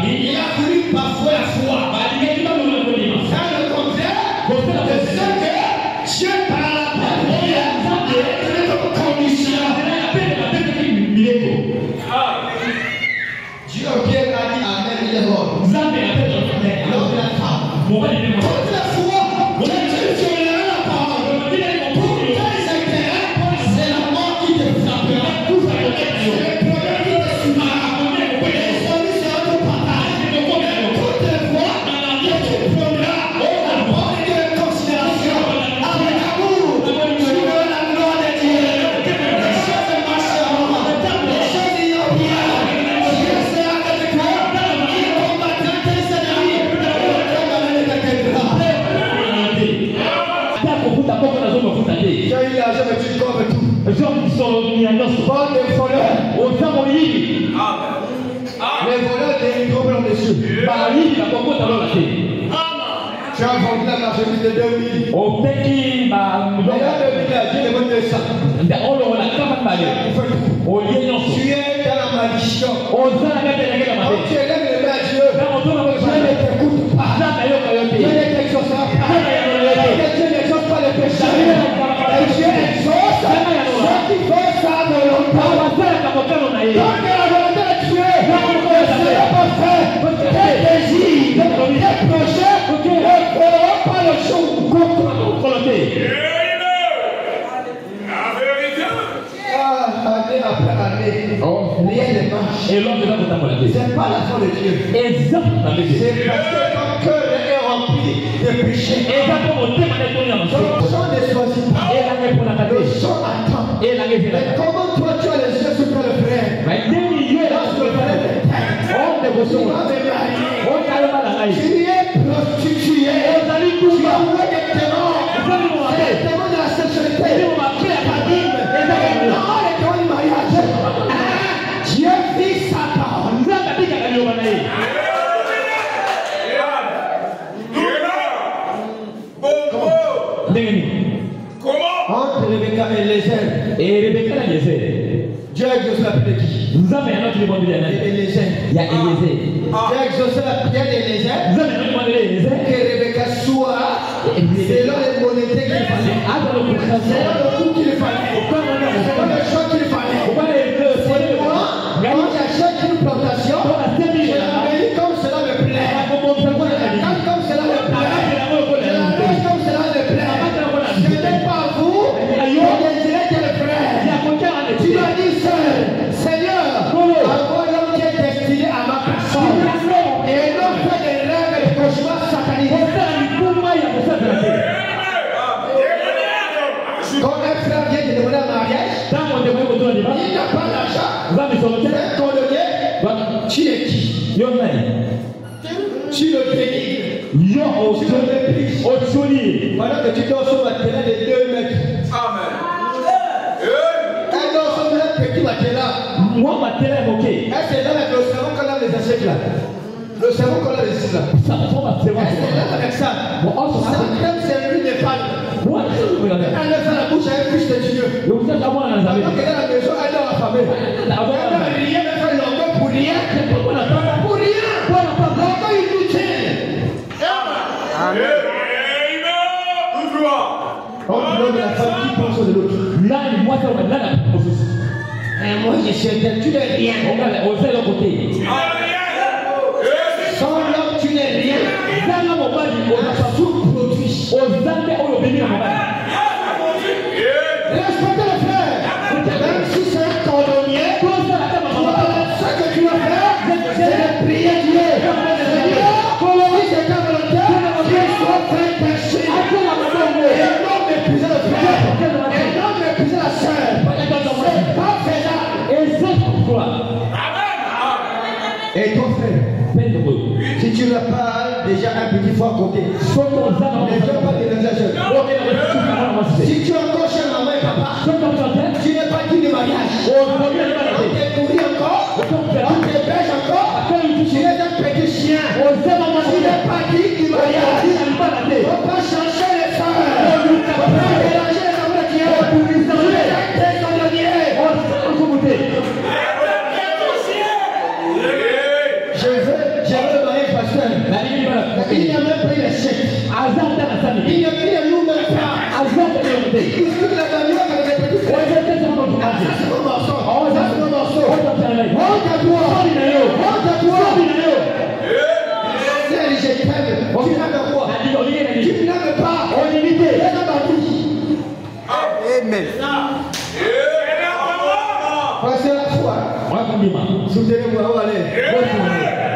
il a voulu parfois la foi. Dans le contraire de ce que Dieu par la parole a donné comme condition. Dieu Pierre a dit Amen, il est mort. L'homme de la femme. Toute la foi que Dieu donnera la parole. Pour tes intérêts, c'est la mort qui te frappera. C'est le problème qui te suivra. Les solutions de partage. Toutes les fois que tu prendras la bonne considération avec amour, tu verras la gloire de Dieu. Les choses marcheront. Les choses iront bien. Dieu sera avec toi. Il combattra tes ennemis. Il combattra tes ennemis. Pas de voleurs. Les voleurs délivrent dans les cieux. Tu as vendu la marchandise de 2000. Maintenant, 2000 Dieu te donne 200. Tu es dans la malédiction. Quand tu élèves les mains à Dieu, Dieu ne t'écoute pas. Dieu ne t'exaucera pas. Dieu n'exauce pas les péchés. Et Dieu exauce ceux qui font sa volonté. Donc la volonté de Dieu ne sera pas faite. Tes désirs, tes projets ne feront pas le jour. Année après année, rien ne marche. C'est pas la foi de Dieu. C'est parce que ton cœur est rempli de péchés. Ton sang ne choisit pas. Le sang attend. Et comment toi tu as les yeux sur toi le frère? Lorsque le frère est tu es prostitué. Tu envoies des témoins. Des témoins de la sexualité. Dieu vit sa parole. Entre Rebecca et Eliezer, Dieu a exaucé la prière de qui? Eliezer. Dieu a exaucé la prière d'Eliezer que Rebecca soit selon les modalités qu'il fallait, selon le coup qu'il fallait, selon le choix qu'il fallait. Quand j'achète une plantation, je l'embellis comme cela me plaît. Je l'attends comme cela me plaît. Je l'arrange comme cela me plaît. Ce n'est pas vous qui désirez que le frère. Tu dois dire seul, Seigneur, envoie l'homme qui est destiné à ma personne. Et non fait des rêves et des cauchemars sataniques. Quand un frère vient te demander un mariage, il n'a pas d'argent. Un colonnier, tu es qui? Tu le dénigres. Tu le méprises. Pendant que tu dors sur un matelas de 2 mètres. Amen. Un dort sur un petit matelas. Est-ce que là, avec le cerveau qu'on a les assiettes là? Le cerveau qu'on a les assiettes là. Est-ce que là, avec ça? Ça crème, c'est l'huile de femme. Elle lève la bouche à un fils de Dieu. Pendant qu'elle est à la maison, elle dort affamée. Elle n'a rien à faire l'encore pour rien. Pour rien. L'encore inutile. Amen. On parle de la femme qui pense de l'autre. Moi je suis tu n'es rien. Sans l'homme tu n'es rien. Sous-produit. Respectez le frère. Même si c'est un cordonnier, ce que tu vas faire, c'est de prier Dieu. Si c'est ta volonté, qu'il soit fait péché. Et non mépriser le frère. Et non mépriser la soeur. C'est pas faisable. Et ton frère, si tu n'as pas déjà un petit foie à côté, ne fais pas de l'exagération. Si tu es encore chez maman et papa, tu n'es pas digne de mariage. On t'est nourri encore, on t'héberge encore, tu es un petit chien. Tu n'es pas digne du mariage. On ne va pas changer les femmes. On ne va pas mélanger les hommes de Dieu. Tu es un désordonnier. Je veux le mariage pasteur. Il n'y a même pas eu les chèques. Il n'y a plus de nous même pas. Il discute la bagnole avec les petits frères. C'est mon morceau. C'est mon morceau. Honte à toi. Honte à toi. Celle, je t'aime. Tu n'aimes quoi? Tu n'aimes pas. Amen. C'est la foi. Soutenez-moi, on va aller.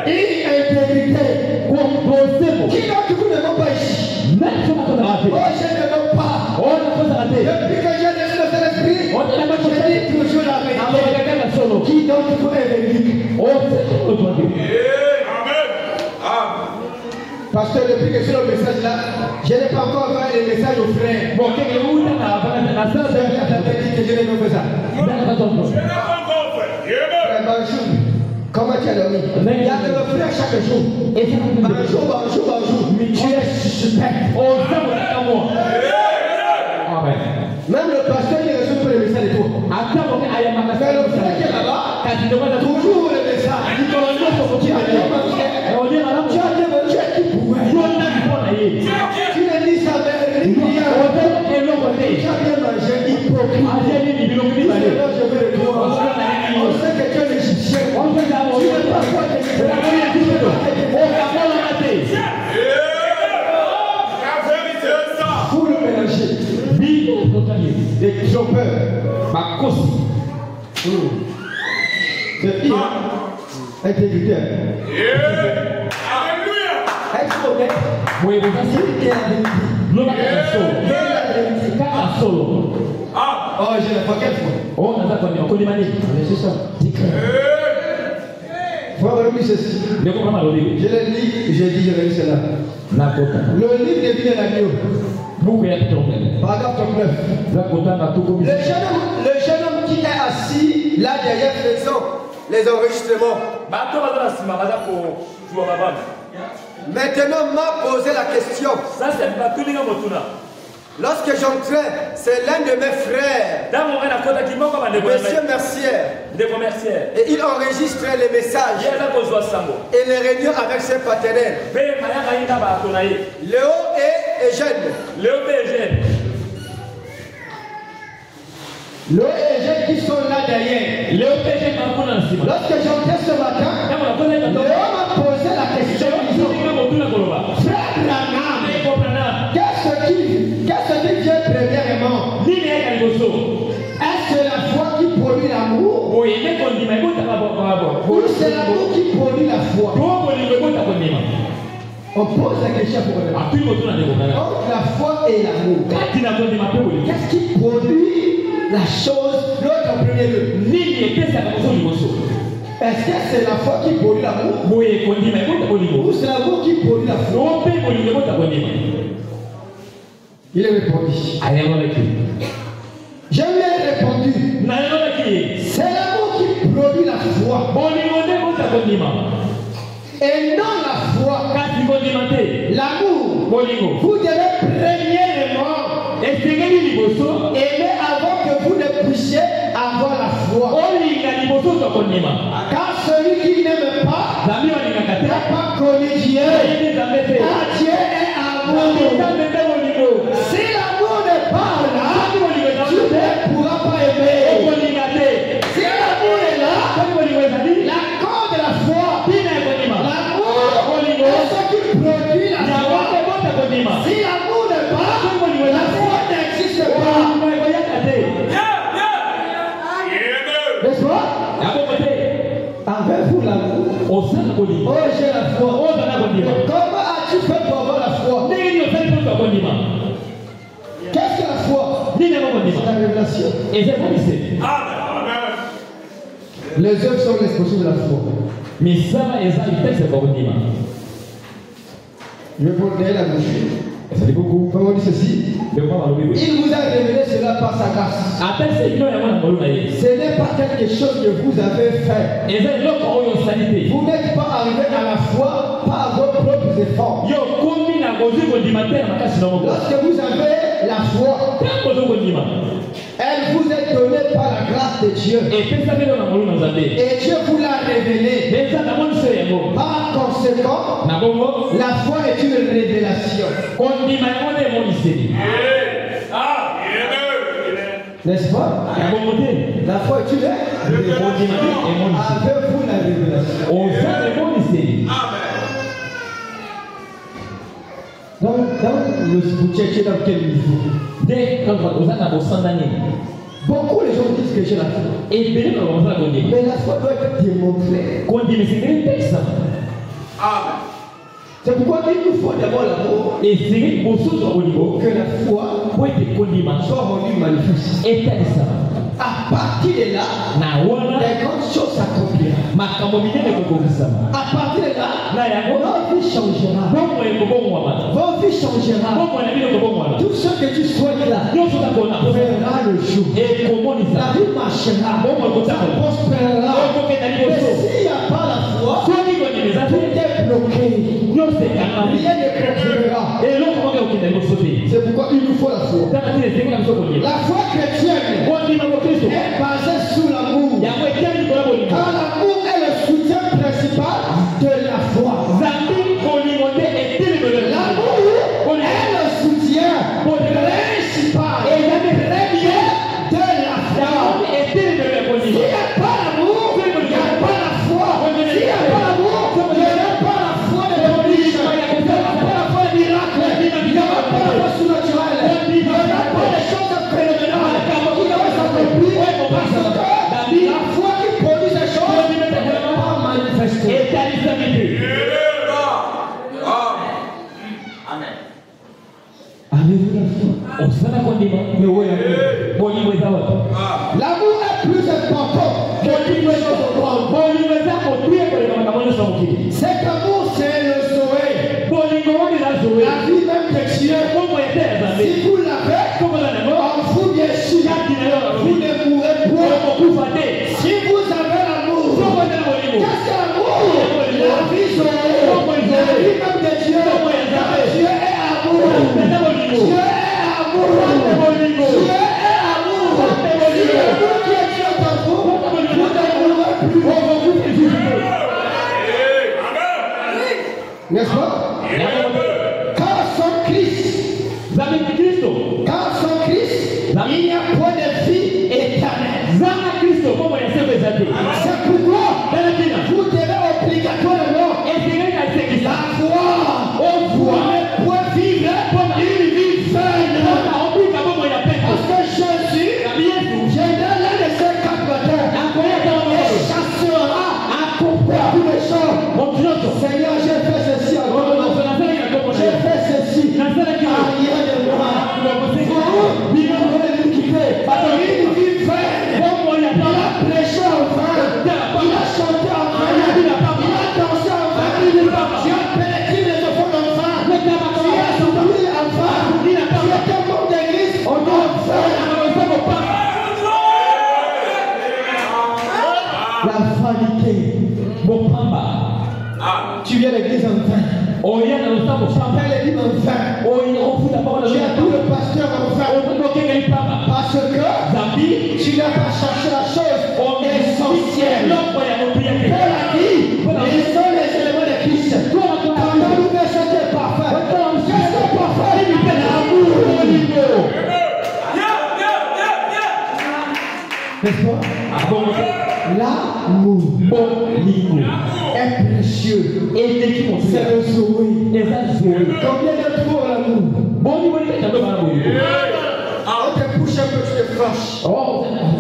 Intégrité. Qui d'autre vous ne m'ont pas ici? Oh, je ne m'aime pas. Depuis que j'ai laissé le Saint-Esprit, je dis toujours la vérité. Qui d'autre vous est véridique? Amen. Parce que depuis que j'ai le message là, je n'ai pas encore envoyé le message aux frères. Bon, quelqu'un vous a dit que je n'ai pas fait ça. Comment tu as dormi? Il y a de le frère chaque jour. Bonjour. Tu es suspect. Amen. Même le pasteur, il reçoit pour les messages de toi. Mais le frère qui est là-bas, toujours le message. Il dit tu as dit tu ne dis ça, mais tu as bien mangé, hypocrite. Je veux le voir. On sait que tu es l'Égyptien. Tu ne peux pas quoi que tu pour le mélanger. Des trompeurs. C'est pire. Intégrité. Exposé. Oui, vous avez dit la vérité. Oh, je l'ai pas quelle fois. Oh, on a c'est ça. Faut remettre ceci. Je l'ai dit, j'ai dit, je vais dire cela. Le livre devient l'agneau. Paragraphe 39. Le jeune homme qui est assis là derrière faisant les enregistrements. Maintenant m'a posé la question. Lorsque j'entrais, c'est l'un de mes frères, Monsieur Mercier, et il enregistrait les messages et les réunions avec ses partenaires, Léo et Eugène. Léo et Eugène qui sont là derrière. Lorsque j'entrais ce matin, Léo m'a posé la question. Frère Branham, qu'est-ce qui vient premièrement? Est-ce la foi qui produit l'amour? Ou c'est l'amour qui produit la foi? On pose la question pour entre la foi et l'amour, qu'est-ce qui produit la chose l'autre en premier lieu? Est-ce que c'est la foi qui produit l'amour? Ou c'est l'amour qui produit la foi? Il a répondu. Je lui ai répondu. C'est l'amour qui produit la foi. Et non la foi. L'amour. Vous devez premièrement aimer avant que vous ne puissiez avoir la foi. Car celui qui n'aime pas n'a pas connu Dieu. Car Dieu est amour. Si l'amour n'est pas là, tu ne pourras pas aimer. Si l'amour est là, la cause de la foi, l'amour est ce qui produit la foi. Si l'amour n'est pas, la foi n'existe pas. N'est-ce pas? Avec vous l'amour. Oh, j'ai la foi. Comment as-tu fait pour avoir la foi? Qu'est-ce que la foi? C'est la révélation. Les œuvres sont l'expression de la foi. Je vais vous donner la bouche. Comment dit ceci? Il vous a révélé cela par sa grâce. Ce n'est pas quelque chose que vous avez fait. Vous n'êtes pas arrivé à la foi par vos propres efforts. Lorsque vous avez la foi, elle vous est donnée par la grâce de Dieu. Et Dieu vous l'a révélée. Par conséquent, la foi est une révélation. N'est-ce pas? La foi est une révélation. Avez-vous la révélation? Donc, vous cherchez dans quel niveau? Beaucoup de gens disent que j'ai la foi. Mais la foi doit être démontrée. C'est pourquoi il nous faut d'abord l'amour. Que la foi soit rendue manifeste. partir de là, les grandes choses s'accompliront. À partir de là, votre vie changera. Votre vie changera. Tout ce que tu souhaites là verra le jour. La vie marchera. Ça prospérera. Mais s'il n'y a pas la foi, tout est bloqué. Rien ne prospérera. C'est pourquoi il nous faut la foi. La foi chrétienne est basée sur l'amour. Car l'amour est le soutien principal de la foi. L'amour est le soutien principal de la foi. S'il n'y a pas l'amour, il n'y a pas la foi. S'il n'y a pas l'amour, il n'y aura pas la foi de l'Église. Il n'y aura pas la foi des miracles. Il n'y aura pas la foi surnaturelle. Il n'y aura pas les choses phénoménales qui vont s'accomplir. Parce que la foi qui produit ces choses n'est pas manifestée. Avez-vous la foi? L'amour est plus important que toutes les choses au monde. Cet amour, c'est le Zoé. La vie même chrétienne. Si vous l'avez, en vous bien sûr, vous ne mourrez point. Si vous avez l'amour, qu'est-ce que l'amour? La vie Zoé. La vie même de Dieu. Dieu est amour. Dieu est amour. Dieu est amour. Si l'amour qui est Dieu dans vous, vous ne mourrez plus. N'est-ce pas? Car sans Christ, il n'y a point de vie éternelle. C'est pourquoi vous devez obligatoirement avoir vous ne pouvez vivre une vie vaine. Parce que Jésus viendra l'un de ces 4 matins et chassera beaucoup de gens. Seigneur, j'ai fait ceci encore. J'ai fait ceci. Arrière de moi. Vous, il va nous quitter. Une vie vaine. Il a prêché en vain. Il a chanté en vain. Il a dansé en vain. Tu as pénétré les enfants en vain. Tu as souri en vain. Tu étais membre d'église en vain. La vanité. Tu viens à l'église en vain. Tu appelles l'église en vain. Tu as tout le pasteur en vain. Parce que tu n'as pas cherché la chose essentielle. Paul a dit, ils sont les éléments de Christ. Quand nous versions que parfait, qu'est-ce que parfait? L'amour. N'est-ce pas? L'amour est précieux. C'est le Zoé. Combien de fois l'amour? On te pousse un peu, tu te fâches.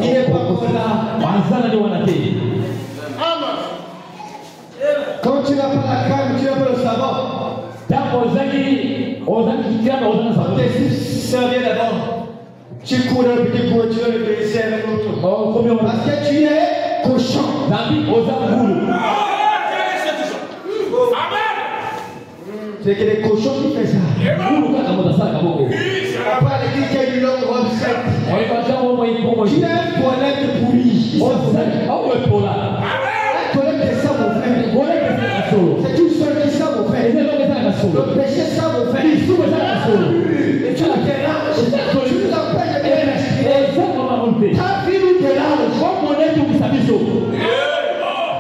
Il n'est pas comme là. Quand tu n'as pas la crème, tu n'as pas le savon. Tes fils servent d'abord. Tu cours un petit coup, tu vas le laisser avec l'autre. Parce que tu es cochon. C'est que les cochons qui font ça. Après l'église qui a une longue robe sèche. Tu n'as un toilette pourri. Un toilette de sang, mon frère. C'est une seule qui sent, mon frère. Le péché sent, mon frère. Et tu la déranges. Tu nous empêches de bien respirer. Ta vie nous dérange.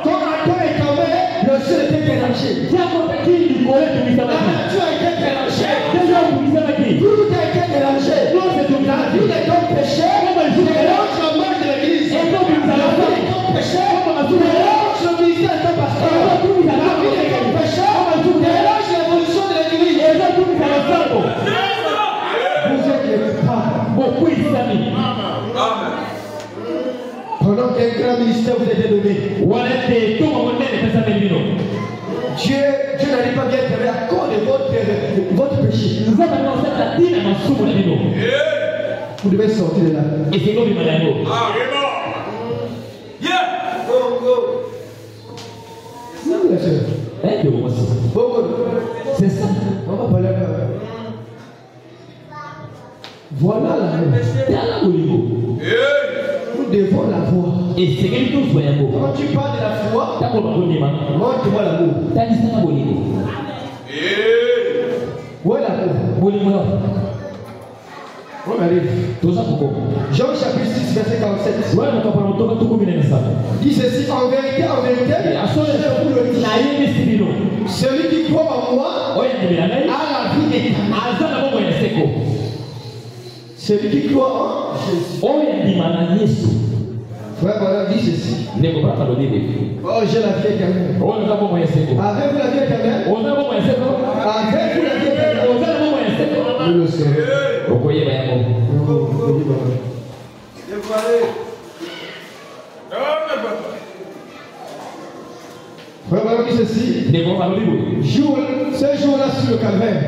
Quand Adam est tombé, le ciel était dérangé. La nature a été dérangée. Tout a été dérangé. La vie est donc péché. Dérange la marche de l'église. La vie est donc péché. Dérange le ministère de pasteur. La vie est donc péché. Dérange l'évolution de l'église. Vous êtes les coupables. Pendant qu'un grand ministère vous a été donné, Dieu n'arrive pas bien à cause de votre péché. Vous devez sortir de là. C'est ça. On va parler après. Voilà la Nous devons la voir. Et c'est quelque chose de beau. Quand tu parles de la foi, montre-moi l'amour. Où est l'amour? On arrive. Jean chapitre 6, verset 47. Dit ceci, en vérité, je vous le dis. Celui qui croit en moi a la vie éternelle. Celui qui croit en Jésus. Frère, voilà, dit ceci. Oh, j'ai la vie éternelle. Avez-vous la vie éternelle? Avez-vous la vie éternelle? Nous le savons. Frère, voilà, dit ceci. Ce jour-là sur le calvaire.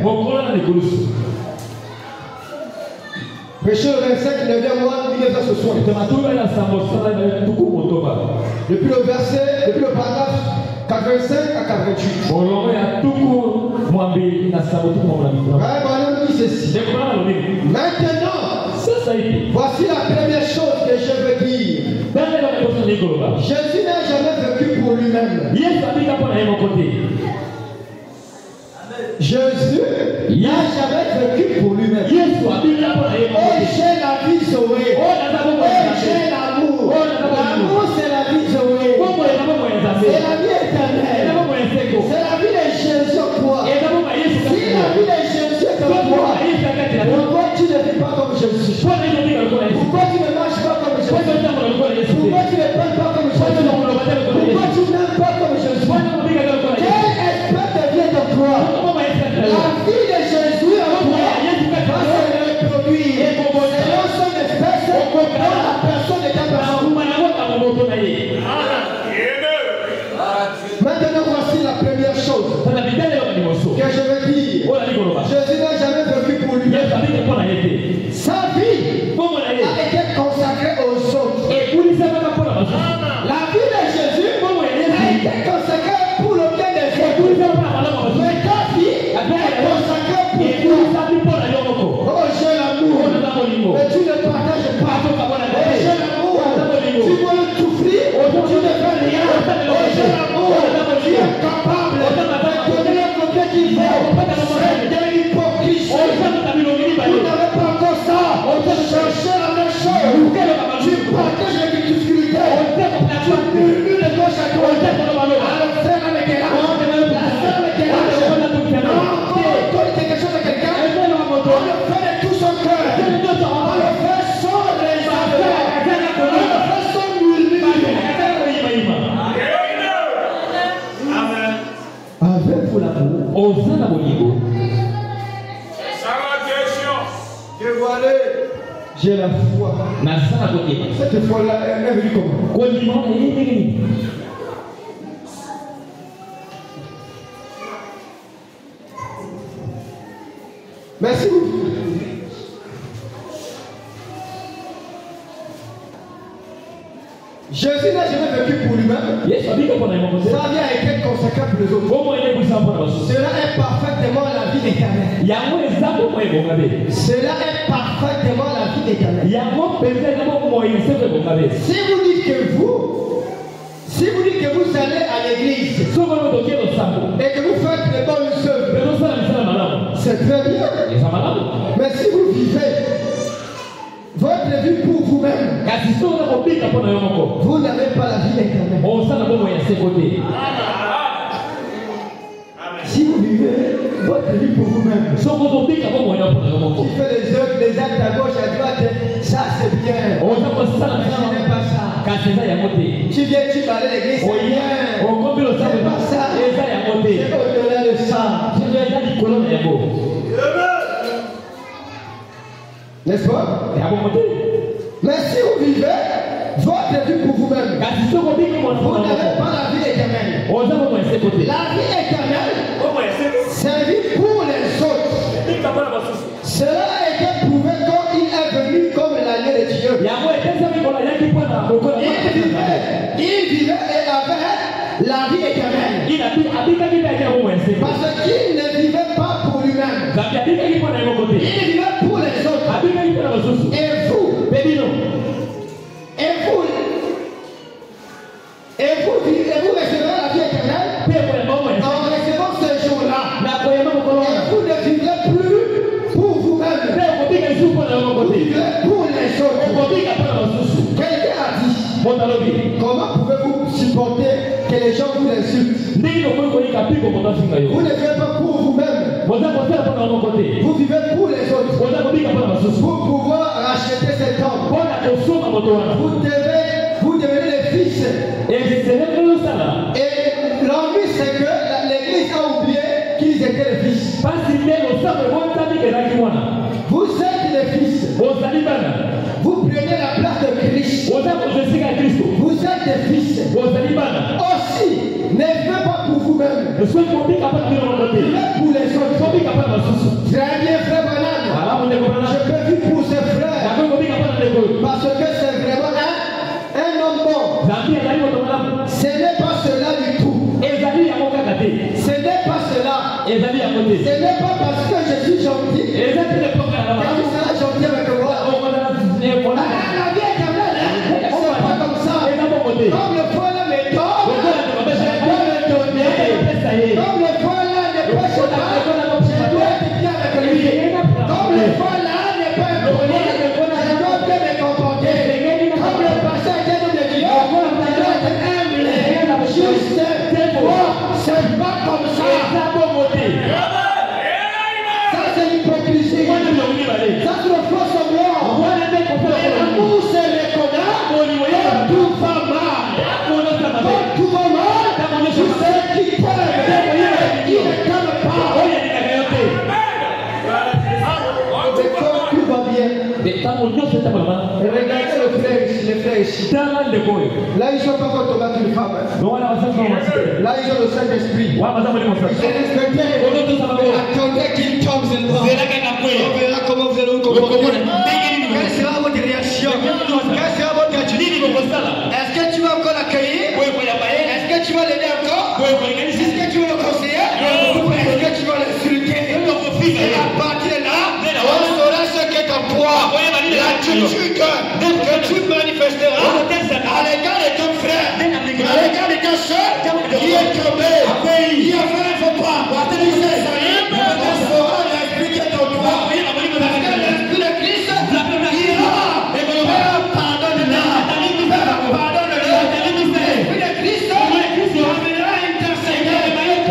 Péché le 25, il devient moi, il est là ce soir. Depuis le paragraphe 85 à 88. Dit ceci. Maintenant, voici la première chose que je veux dire. Jésus n'a jamais vécu pour lui-même. Jésus n'a jamais vécu pour lui-même. Oh, j'ai la vie Zoé. Oh, j'ai l'amour. L'amour, c'est la vie Zoé. C'est la vie éternelle. C'est la vie de Jésus en toi. Si la vie de Jésus est en toi, pourquoi tu ne vis pas comme Jésus? Pourquoi tu ne marches pas comme Jésus? Pourquoi tu ne parles pas comme Jésus? Pourquoi tu n'aimes pas comme Jésus? Quel esprit devient en toi? La vie de Jésus en toi va se reproduire selon son espèce dans la personne de ta personne. Maintenant, voici la première chose que je veux dire. Jésus n'a jamais vécu pour lui. Sa vie a été consacrée aux autres. La vie de Jésus a été consacrée pour le bien des autres. Mais ta vie est consacrée pour toi. Oh, j'ai l'amour. Mais tu ne partages pas. Oh, j'ai l'amour. Tu veux le souffrir. Tu ne fais rien. Oh, j'ai l'amour. Tu es capable de donner le bien qu'il faut. C'est de l'hypocrisie. Vous n'avez pas encore ça. Cherchez la même chose. Tu partages la difficulté. Tu murmures de gauche à droite. Alors faire avec elle. La faire avec elle. On donne quelque chose à quelqu'un. On le fait de tout son cœur. On le fait sans réserve. On le fait sans murmure. Avec-vous l'amour. J'ai la foi. Cette foi-là, elle est venue comment? Merci beaucoup. Jésus n'a jamais vécu pour lui-même. Sa vie a été consacrée pour les autres. Cela est parfaitement la vie éternelle. Cela est parfaitement la vie éternelle. Si vous dites que vous allez à l'église et que vous faites les bonnes œuvres, c'est très bien. Mais si vous vivez votre vie pour vous-même, vous n'avez pas la vie éternelle. Si vous vivez votre vie pour vous-même, tu fais les œuvres, les actes à gauche, à droite, ça c'est bien. Mais je n'aime pas ça. Tu viens, tu vas à l'église, c'est bien. C'est pas ça. C'est au-delà de ça. N'est-ce pas? Mais si vous vivez votre vie pour vous-même, vous n'avez pas la vie éternelle. La vie éternelle, c'est vie pour les autres. Cela a été prouvé quand il est venu comme l'année de Dieu. Il vivait et avait la vie éternelle. Et vous recevrez la vie éternelle en recevant ce jour-là. Et vous ne vivrez plus pour vous-même. Vous vivrez pour les autres. Quelqu'un a dit, comment pouvez-vous supporter que les gens vous insultent? Vous ne vivez pas pour vous-même. Vous vivez pour les autres. Pour pouvoir racheter cet homme, vous devenez les fils. Et l'ennui, c'est que l'église a oublié qu'ils étaient les fils. Vous êtes les fils. Vous prenez la place de Christ. Vous êtes des fils. Aussi, ne vivez pas pour vous-même. Vivez pour les autres. Très bien, frère Branham. Je peux vivre pour ce frère. Parce que c'est vraiment un homme bon. Ce n'est pas cela du tout. Ce n'est pas cela. Ce n'est pas parce que je suis gentil que tu seras gentil avec moi. La vie éternelle, c'est pas comme ça. Comme le poil me tombe, je dois le donner. Comme le poil n'est pas chez moi, je dois être bien avec lui. Comme le poil n'est pas impoli, je dois bien me comporter. Comme le pasteur est un homme de Dieu, je dois être humble. Juste moi, c'est pas comme ça. Ça, c'est l'hypocrisie. Ça, c'est le faux semblant. L'amour, c'est reconnaître quand tout va mal. Quand tout va mal, je sais qui t'aime. Il ne t'aime pas. Mais quand tout va bien, regardez les frères ici. Là, ils sont pas contre une femme. Là, ils ont le Saint-Esprit. Ils ont respecté. Attendez qu'il tombe seulement. On verra comment vous allez vous comporter. Quelle sera votre réaction? Quelle sera votre attitude? Est-ce que tu vas encore l'accueillir? Est-ce que tu vas l'aider encore? Est-ce que tu vas le conseiller? Est-ce que tu vas l'insulter? Et à partir de là, on saura ce qu'est en toi. L'attitude que tu manifesteras à l'égard de ton frère, à l'égard de ta soeur qui est tombé, qui a fait un faux pas, qui s'est sali, on saura l'esprit qui est en toi. Parce que l'esprit de Christ ira et Père, pardonne-la. Pardonne-la. L'esprit de Christ amènera intercéder,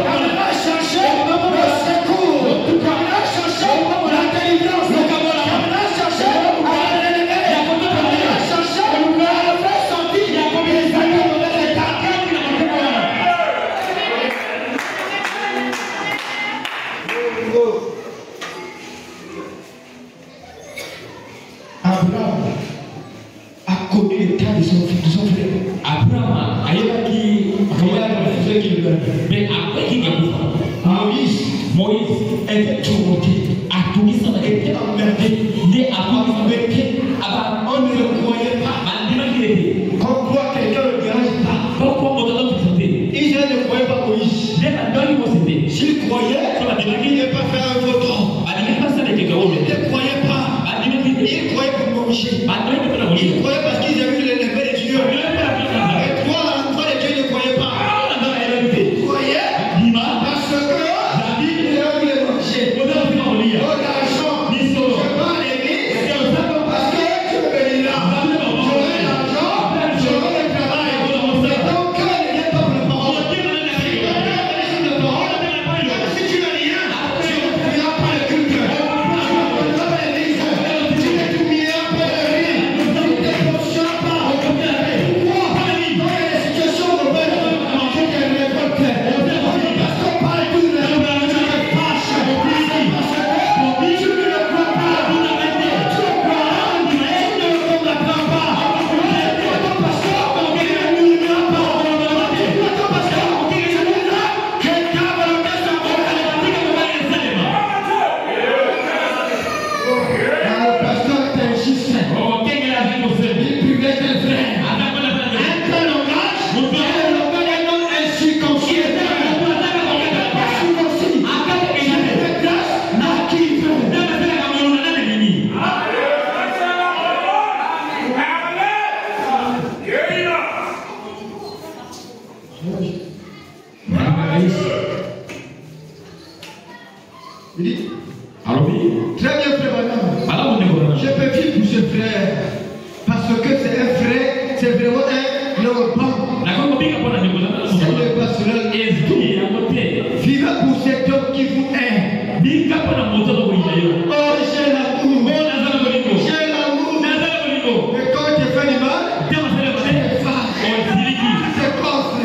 amènera chercher le secours, amènera chercher la délivrance, amènera chercher à l'élever, amènera chercher à le faire sortir les amis de l'état. Abraham a connu le cas de son frère. Abraham a eu mais après qu'il a Moïse était tourmenté, était emmerdé, on ne le croyait pas. Quand on croit quelqu'un ne le dérange pas. Israël ne croyait pas Moïse. S'il croyait, il ne pas faire un faux tronc. Il ne croyait pas. Il croyait pour Moïse. Il croyait parce qu'ils avaient vu les lèvres de Dieu. Et toi, la foi de Dieu ne croyait pas. Tu croyais parce que il a vu les manger. Il dit, alors oui, très bien frère madame, alors on est bon. je peux vivre pour ce frère, parce que c'est un frère, c'est vraiment un homme bon. D'accord, on dit qu'on a des choses. C'est le pastoral. Vivez pour cet homme qui vous aime. Oh, j'ai l'amour. J'ai l'amour. Mais quand tu fais du mal, tu te coffres.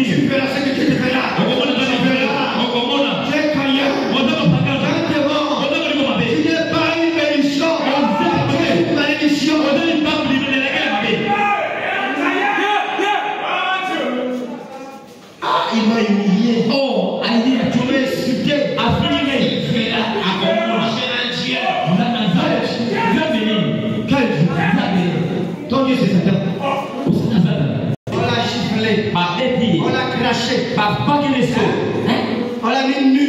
Tu feras ce que tu te feras. Tu es croyant. Tu n'es pas une bénédiction. Tu es une malédiction. Ah, il m'a humilié. Oh, il m'a insulté. Ton Dieu, c'est Satan. On l'a giflé. On l'a craché. On l'a mis nu.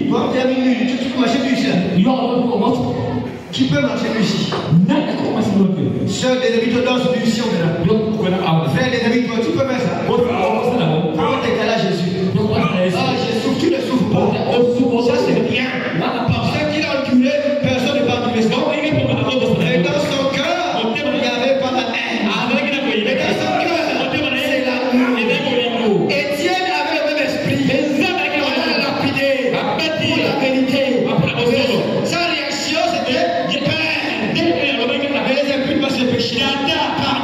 Toi, tu as mis nu. Tu peux marcher nu ici. Tu peux marcher nu ici. Sœur des amis, tu danses nu ici. Frère des amis, tu peux faire ça. Comment t'es là, Jésus? Ah, Jésus, tu ne souffres pas. Ça, c'est bien. Ceux qui l'ont enculé, personne ne va enculer ça. Et dans son cœur, il n'y avait pas la haine. Mais dans son cœur, c'est l'amour. Étienne avait le même esprit. On l'a lapidé pour la vérité. Sa réaction, c'était Père. Et les impunes passent le péché.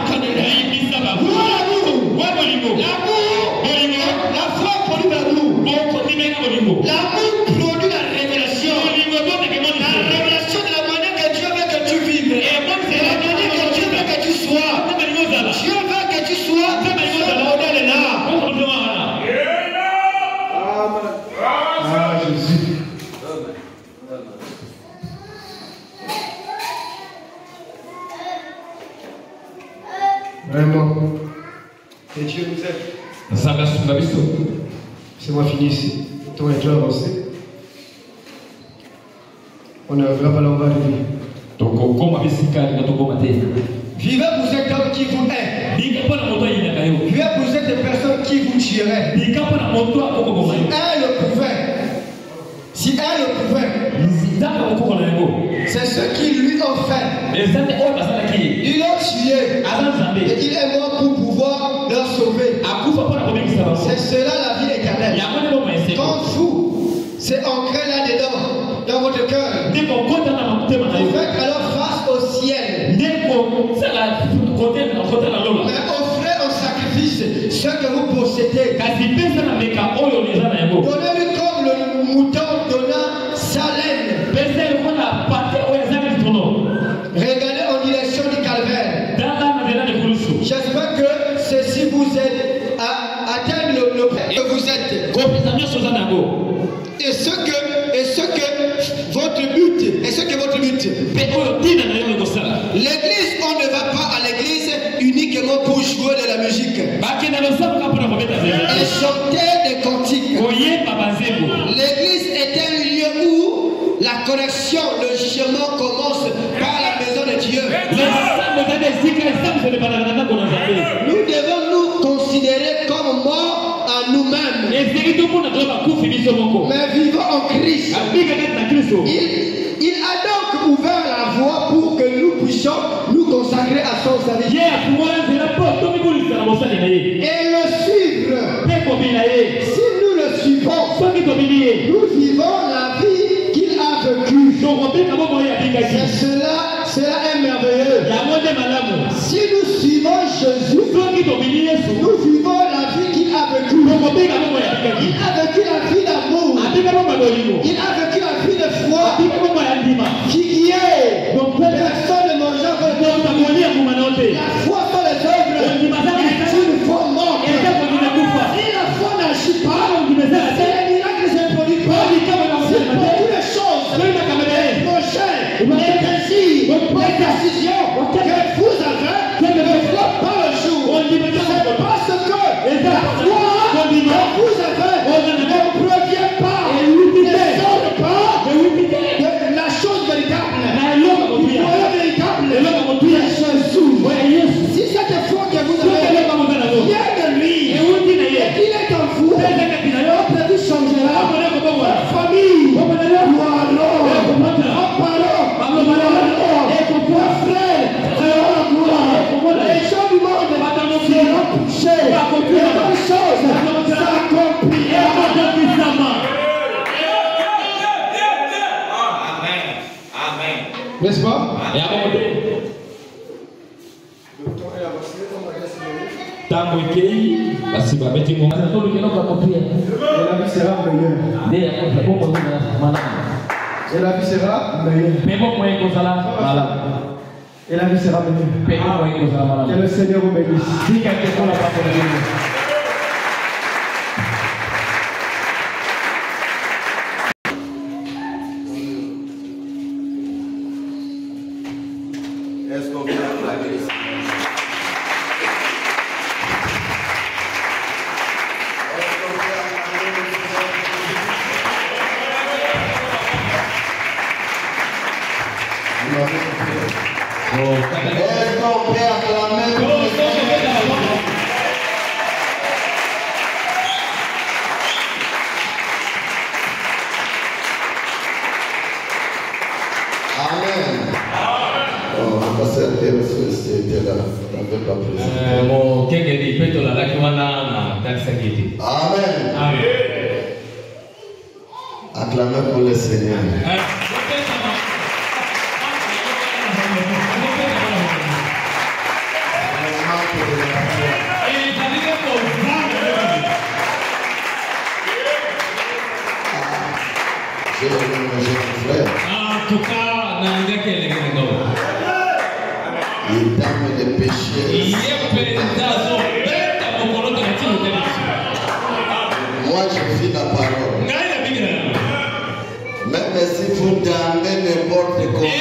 Pardonnez-les. L'amour. La foi produit l'amour. L'amour produit la révélation. La révélation de la manière que Dieu veut que tu vives. Et la manière que Dieu veut que tu sois. Dieu veut que tu sois ce modèle-là. Ah, Jésus. Vraiment. Et Dieu nous aide. C'est moi fini ici. Le temps est déjà avancé. On n'arrivera pas là, on va arriver. Vivez pour cet homme qui vous aime. Vivez pour cette personne qui vous tuerait. Si elle le pouvait, c'est ce qui lui ont fait. Ils l'ont tué. Et il est mort pour pouvoir leur sauver. C'est cela la vie éternelle. Quand vous, c'est ancré là-dedans, dans votre cœur, vous faites alors face au ciel. Mais offrez en sacrifice ce que vous possédez. Donnez-lui comme le mouton donna sa laine. Regardez en direction du calvaire. J'espère que ceci vous aide à atteindre le prêt que vous êtes. Et ce que votre but. L'église, on ne va pas à l'église uniquement pour jouer de la musique et chanter des cantiques. L'église est un lieu où la connexion, le chemin commence par la maison de Dieu. Nous devons nous considérer comme morts à nous-mêmes, mais vivons en Christ. Il a donc ouvert la voie pour que nous puissions nous consacrer à son service et le suivre. Si nous le suivons, nous vivons la vie qu'il a vécue. Cela est merveilleux. Si nous suivons Jésus, nous vivons la vie qu'il a vécue. Il a vécu la vie d'amour. Il a vécu la vie de foi qui est personne ne mangeant que la foi dans les œuvres est une foi morte. Si la foi n'agit pas, si les miracles ne se produisent pas, si pour toutes les choses, les projets, les désirs, les décisions que vous avez ne flottent pas le jour, c'est parce que la foi que vous avez ne provient pas, ne sort pas marcher. Les bonnes choses s'accompliront. N'est-ce pas? Tango ikei basi babeti ngoma na tolo kino kwa kopia. Et la vie sera meilleure. Ndio hapo kwa maana. Et la vie sera meilleure. Pebo kwa iko sala mala. Et la vie sera meilleure. Pebo kwa iko sala mala. Que le Seigneur vous bénisse. Diga que pour la parole de Dieu. Est-ce qu'on peut acclamer ça? Est-ce qu'on peut acclamer? Amen. Oh, pasteur était là, n'avait pas présenté. Mon kengeli peto la lakimana na kanisa kiti. Amen. Amen. Acclamez pour le Seigneur. Je vais manger mon frère. Il dame de péché. Moi je vis la parole. Même si vous damnez n'importe comment,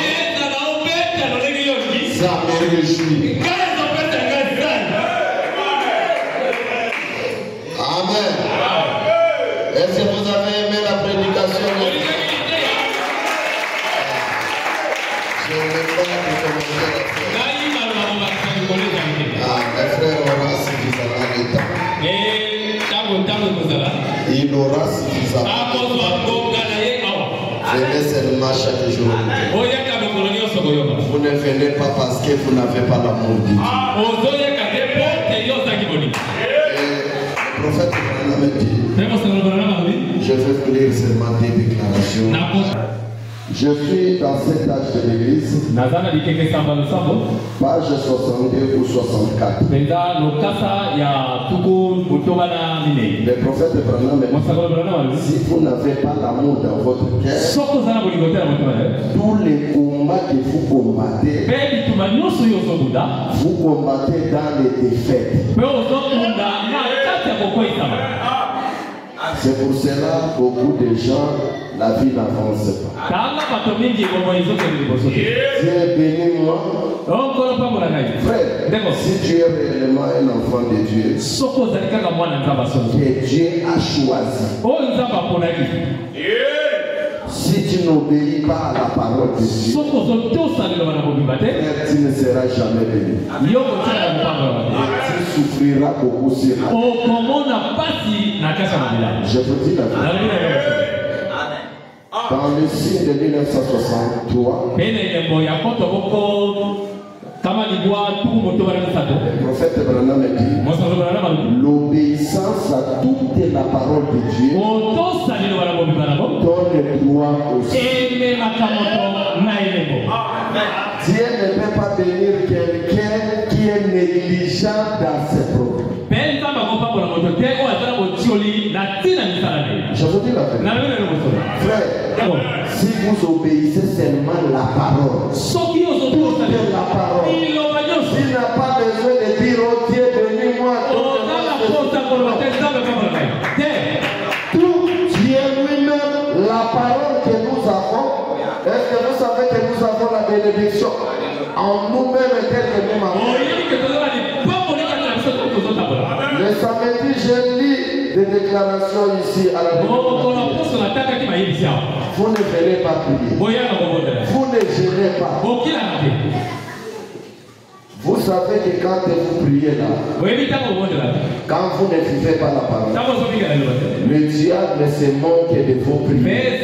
ça me réjouit. Amen. Est-ce que vous avez aimé la prédication? Je ne vais pas commencer à faire. Mes frères aura suffisamment de temps. Il aura suffisamment de temps. Venez seulement chaque jour. Vous ne venez pas parce que vous n'avez pas l'amour de Dieu. Le prophète me dit, je vais vous lire seulement des déclarations. Je suis dans cet âge de l'église, page 62 ou 64. Le prophète Branham me dit, si vous n'avez pas l'amour dans votre cœur, tous les combats que vous combattez dans les défaites. C'est pour cela que beaucoup de gens, la vie n'avance pas. Dieu bénis moi. Frère, si tu es réellement un enfant de Dieu, que Dieu a choisi, si tu n'obéis pas à la parole de Dieu, tu ne seras jamais béni. Tu souffriras beaucoup sur la vie. Je vous dis la vérité. Dans le signe de 1963, le prophète Branham dit, l'obéissance à toute la parole de Dieu donne le droit aussi. Dieu ne peut pas bénir quelqu'un qui est négligent dans ses propres. Je vous dis la vérité. Frère, si vous obéissez seulement la parole, toute la parole, il n'a pas besoin de dire oh Dieu bénis-moi. Tout Dieu lui-même, la parole que nous avons, est-ce que vous savez que nous avons la bénédiction en nous-mêmes tel que nous m'avons? Le samedi, je lis des déclarations ici à la maison. Vous ne venez pas prier. Vous ne gênez pas. Vous savez que quand vous priez là, quand vous ne vivez pas la parole, le diable se moque de vos prières.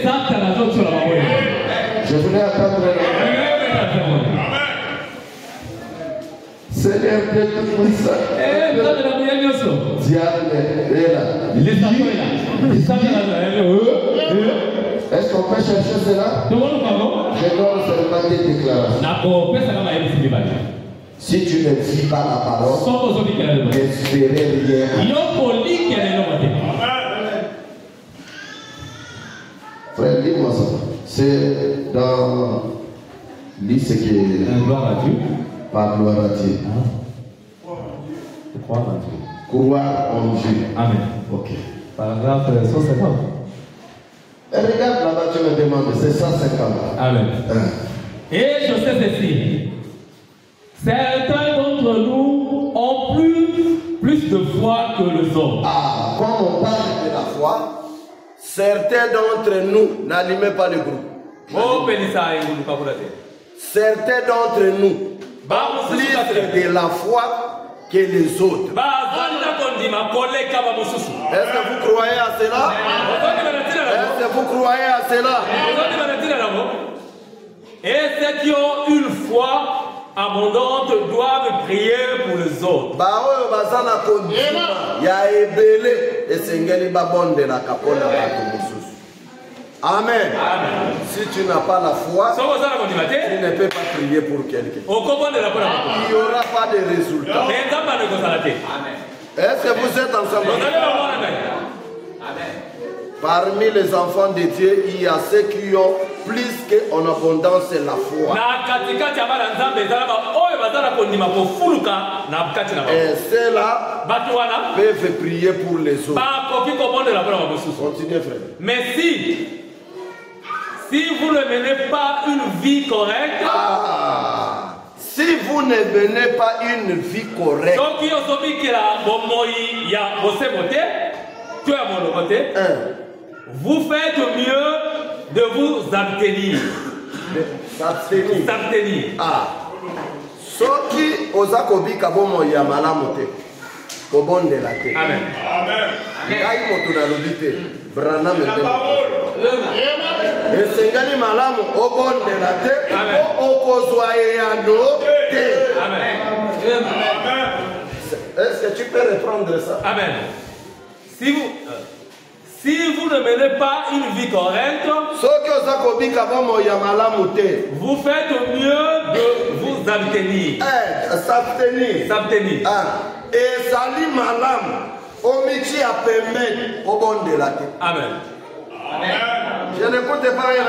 Je voulais attendre là. Seigneur Dieu tout puissant. diable est là. Est-ce qu'on peut chercher cela? Je donne seulement des déclarations. Si tu ne dis pas la parole, n'espérez rien. Frère, dis-moi ça. C'est dans... Lis ce qui est... Gloire à Dieu. Par gloire à Dieu. Croire à Dieu. Croire en Dieu. Amen. Ok. Paragraphe 150. Et regarde là-bas, tu me demandes, c'est 150. Amen. Et je sais ceci. Certains d'entre nous ont plus de foi que les autres. Ah, quand on parle de la foi, certains d'entre nous, n'allumez pas le groupe. Certains d'entre nous ont plus de la foi que les autres. Est-ce que vous croyez à cela? Est-ce que vous croyez à cela? Et ceux qui ont une foi abondante doivent prier pour les autres. Amen. Si tu n'as pas la foi, tu ne peux pas prier pour quelqu'un. Il n'y aura pas de résultat. Est-ce que vous êtes ensemble? Parmi les enfants de Dieu, il y a ceux qui ont plus qu'en abondance la foi. Et ceux-là peuvent prier pour les autres. Continuez, frère. Mais si vous ne menez pas une vie correcte, si vous ne menez pas une vie correcte, vous faites mieux de vous abstenir. S'abstenir. Soki ozakobi kabomo ya malamu te. Kobondela te. Amen. Ngai moto na lobite. Brana mete. Esengani malamu obondela te. Okozwa yano te. Amen. Est-ce que tu peux reprendre ça? Amen. Si vous ne menez pas une vie correcte, vous faites mieux de vous abstenir. S'abstenir. Et sali malam, omichi apemben, obondela te. Amen. Je n'écoute pas rien.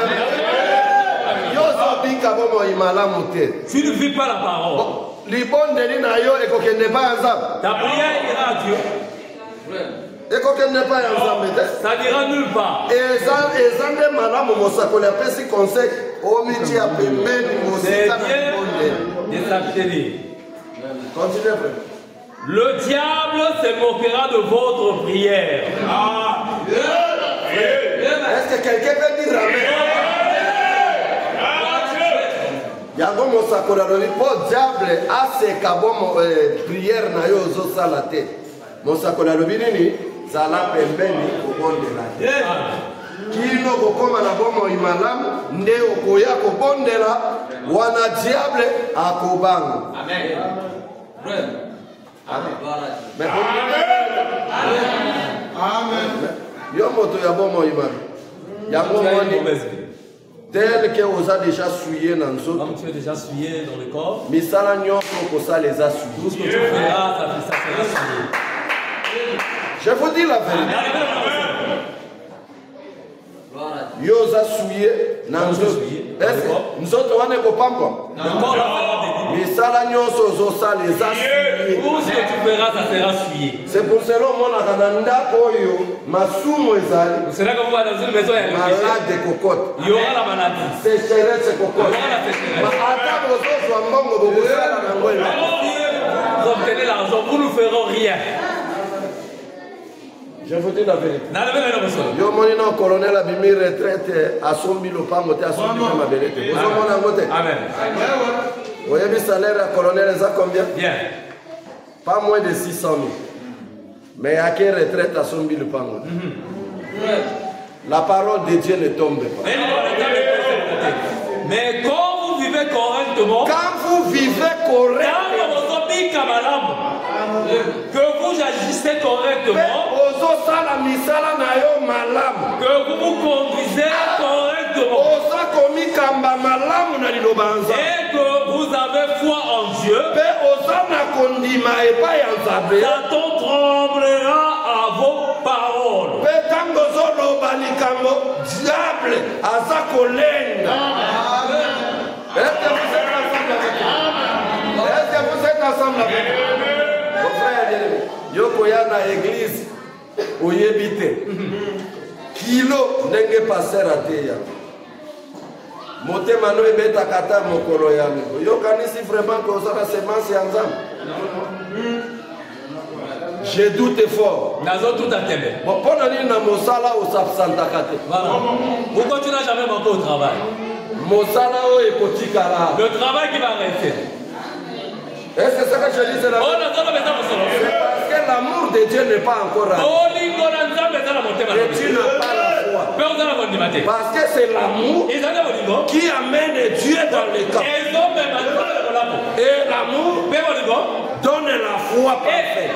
Tu ne vis pas la parole. Ta prière ira à Dieu. Ça n'ira nulle part. C'est bien de s'abstenir. Le diable se moquera de votre prière. Est-ce que quelqu'un peut dire amen? Yango mosakoli alobi po diable aseka bo prière na yo ozosala te. Mosakoli alobi nini? Zala pembeni kobondela te. Kino kokoma na bomoi malamu nde okoya kobondela wana diable akobanga. Amen. Amen. Yo moto ya bomoi malamu. Yango moni tel que vous a déjà souillé dans le comme tu es déjà souillé dans le corps, mais ça la nyon pour ça les a souillés. Tout ce que tu feras, ça sera souillé. Je vous dis la vérité. Yo za souillé dans le corps. Est-ce que nous autres on est kopamba? Mais ça la nyon so ça les a souillés. Tout ce que tu feras, ça sera souillé. C'est pour cela mon akanda koyo masumo ezali. C'est là que vous allez dans une maison et malade de cocotte. Il y aura la maladie. Sécheresse cocotte. Vous obtenez l'argent, vous ne ferez rien. Je vous dis la vérité. Yo moni na colonel abimi retraite à son bilo pango te à son bilo mabelete. Vous avez mon angote. Amen. Vous avez vu salaire à colonel ça combien? Bien. Pas moins de 600 000. Mais à quelle retraite à son bilo pango? La parole de Dieu ne tombe pas. Mais quand vous vivez correctement, correctement, que vous agissez correctement, correctement. Que vous vous conduisez correctement. Et que vous avez foi en Dieu. Satan tremblera à vos paroles. Est-ce que vous êtes ensemble avec moi? Mon frère, Yoko yana église, oyebite. Kilo nenge passer à teya. Motema no ebeta kata mokolo yami. Yokanisi vraiment que ça la semence ensemble. Je doute fort. Nazo tout à t'aimer. Bon, pendant une mosala au sapsantakate. Voilà. Pourquoi tu n'as jamais manqué au travail? Mosala o ekotikara. Le travail qui va rester. Est-ce que c'est ça que je dis? C'est la... Oh, c'est parce que l'amour de Dieu n'est pas encore arrivé. Et tu n'as pas la foi. Parce que c'est l'amour qui amène Dieu dans le camp. Et l'amour donne la foi parfaite.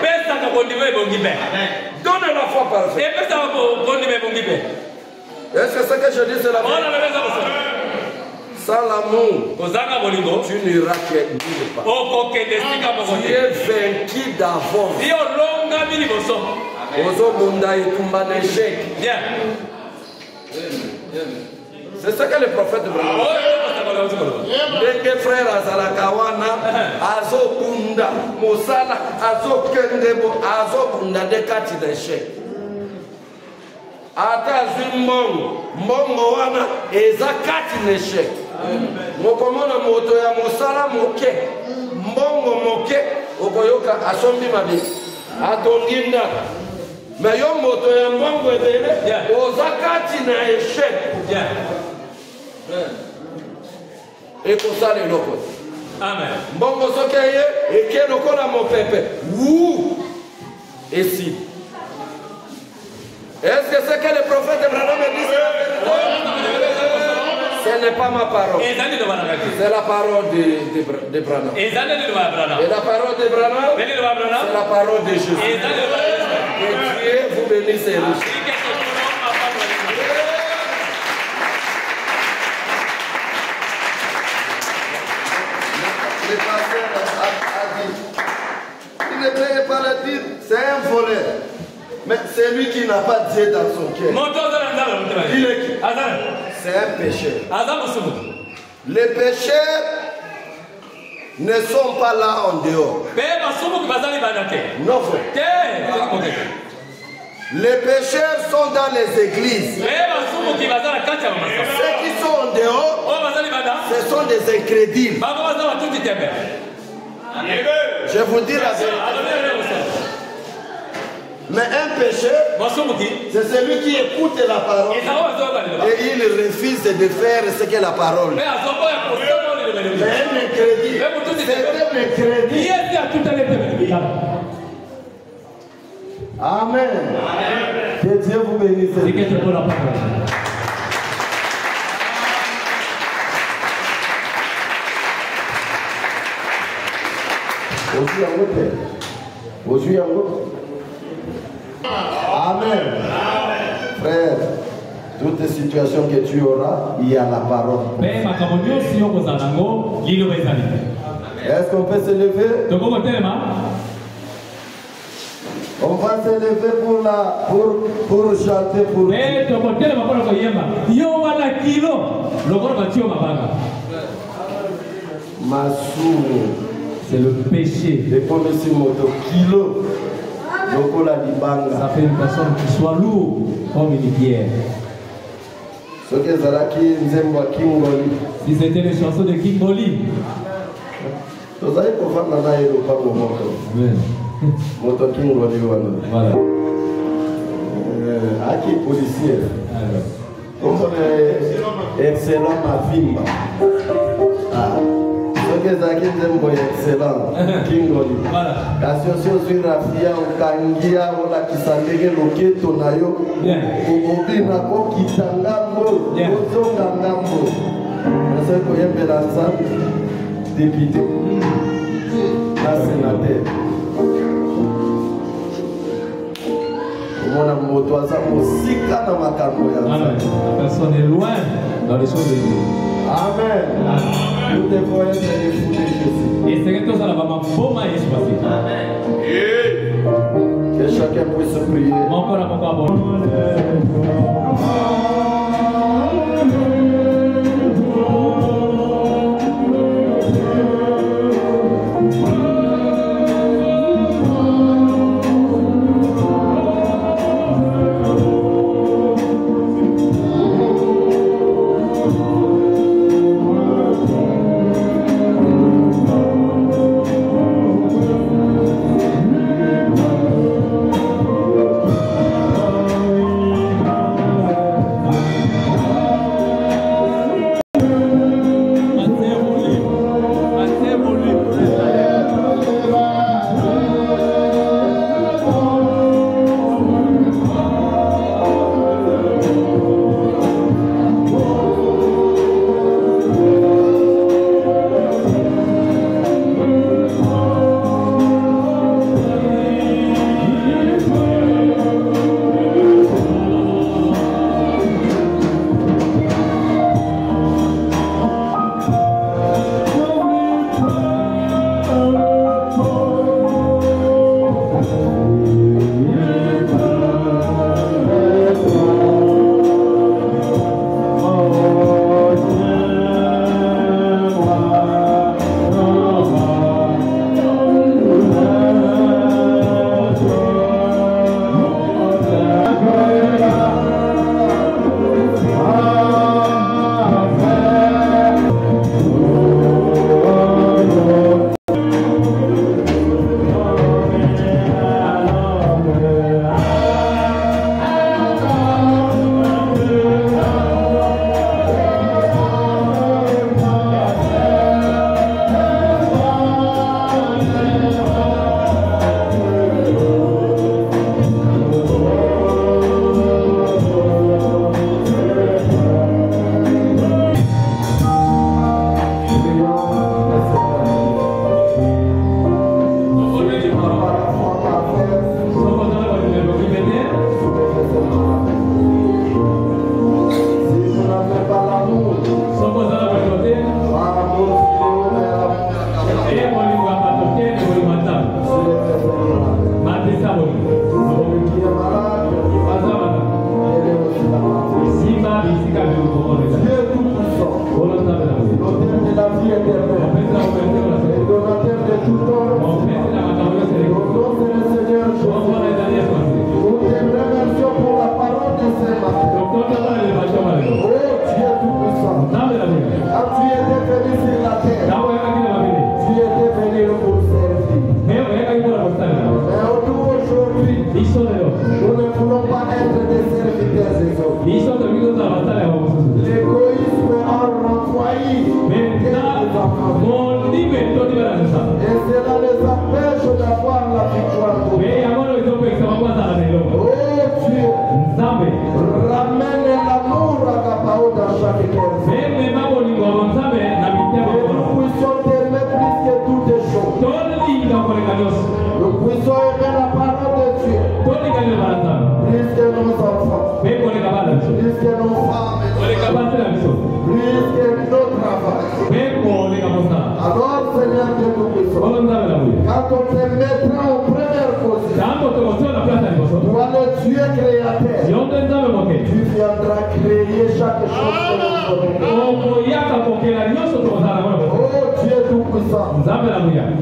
Donne la foi parfaite. Est-ce que c'est ça que je dis? C'est l'amour. Sans l'amour, tu n'iras nulle part. Tu es vaincu d'avance. C'est ça que le prophète vraiment. Les frères Azalakawana, Azokunda, Mosala, Azokendebo, Azokunda, des kati d'échec. Ata zimbongo, mbongo wana, ezakati d'échec. Mokomona moto ya mosala moke, mbongo moke, okoyoka asombi mabi, atonginda. Mais yo moto ya mbongo ebele, ozakati na échec. Ekosala eloko. Amen. Mbongo soki ye, eke lokola mopepe. Wou! Esi. Est-ce que c'est que le prophète Branham me dit? Ce n'est pas ma parole. C'est la parole de Branham. Et la parole de Branham, c'est la parole de Jésus. Que Dieu vous bénisse et riche. Le pasteur a dit, il ne peut pas le dire, c'est un voleur. Mais c'est lui qui n'a pas Dieu dans son cœur. Il est qui? C'est un pécheur. Les pécheurs ne sont pas là en dehors. Non, frère. Les pécheurs sont dans les églises. Ceux qui sont en dehors, ce sont des incrédules. Je vous dis la vérité. Mais un pécheur, c'est celui qui écoute la parole et il refuse de faire ce que la parole. Mais un incrédit, c'est un incrédit. Amen. Que Dieu vous bénisse. Aujourd'hui, Amen. Frère, toute situation que tu auras, il y a la parole. Est-ce qu'on peut se lever? On va se lever pour chanter pour Masou. C'est le péché. Les premiers moto kilo. Ça fait une personne qui soit lourde comme une pierre. Si c'était les chansons de King Boli. Voilà. Aki policier. Excellent ma fille. Excellent. King Oli. Association sur la fia au Kangia ou la Kisandege Loketo Nayo. Obina ko Kitangambo. Ozongambo. C'est quoi un bel ensemble? Député. La sénateur. La personne est loin dans les choses de Dieu. Amen. Nous devons être les fous de Jésus. Et c'est que ça va m'apprendre à espacer. Amen. Que chacun puisse prier.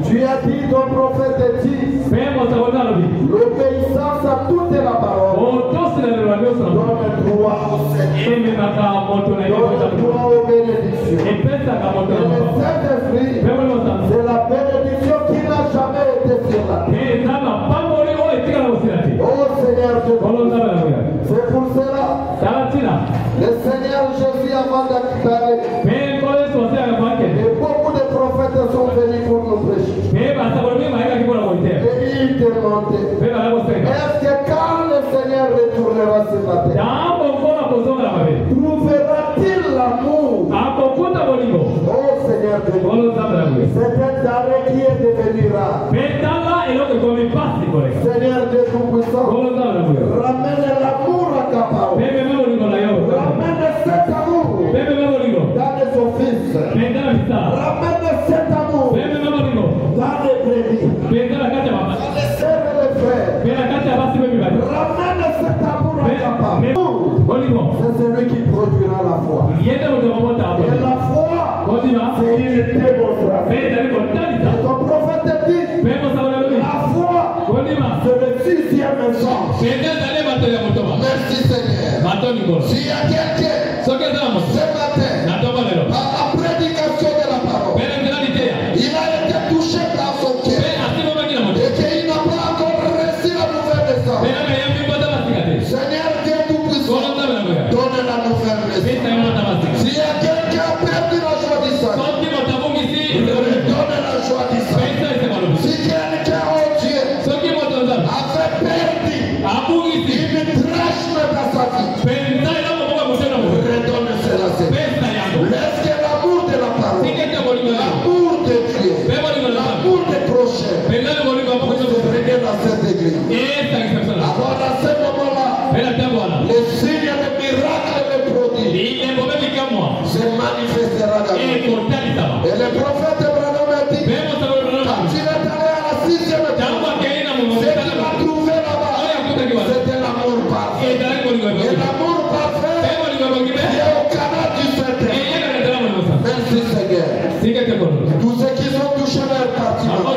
Tu as dit, ton prophète dit, l'obéissance à toute la parole. Donne-toi au Seigneur. Donne-toi aux bénédictions. Et le Saint-Esprit, c'est la bénédiction qui n'a jamais été sur la terre. Oh Seigneur Jésus. C'est pour cela. Le Seigneur Jésus avant d'aller. Et beaucoup de prophètes sont venus pour nous prêcher. Et ils demandaient, est-ce que quand le Seigneur retournera sur la terre, trouvera-t-il l'amour? Oh Seigneur Jésus, c'est un denrée qui est devenu rare. Seigneur Dieu Tout-Puissant, C'est celui qui produira la foi. Et la foi, c'est une démonstration. Ton prophète dit, la foi, c'est le 6e message. Merci Seigneur. S'il y a quelqu'un, ce matin, par la prédication de la parole, il a été touché dans son cœur et qu'il n'a pas encore reçu la nouvelle naissance. Seigneur Dieu Tout-Puissant, donne la nouvelle naissance. S'il y a quelqu'un qui a perdu la joie du salut, donne la joie du salut. Si quelqu'un, oh Dieu, avait perdu une drachme dans sa vie, redonne cela. Laisse que l'amour de la parole, l'amour de Dieu, l'amour des prochains, puisse régner dans cette église. Alors à ce moment-là, les signes de miracles et de prodiges se manifestera dans nous. Et le prophète Branham a dit, quand il est allé à la 6e étape, ce qu'il a trouvé là-bas, c'était l'amour parfait. Et l'amour parfait, qui est au canal du Saint-Esprit. Merci Seigneur. Tous ceux qui sont touchés leur partiment,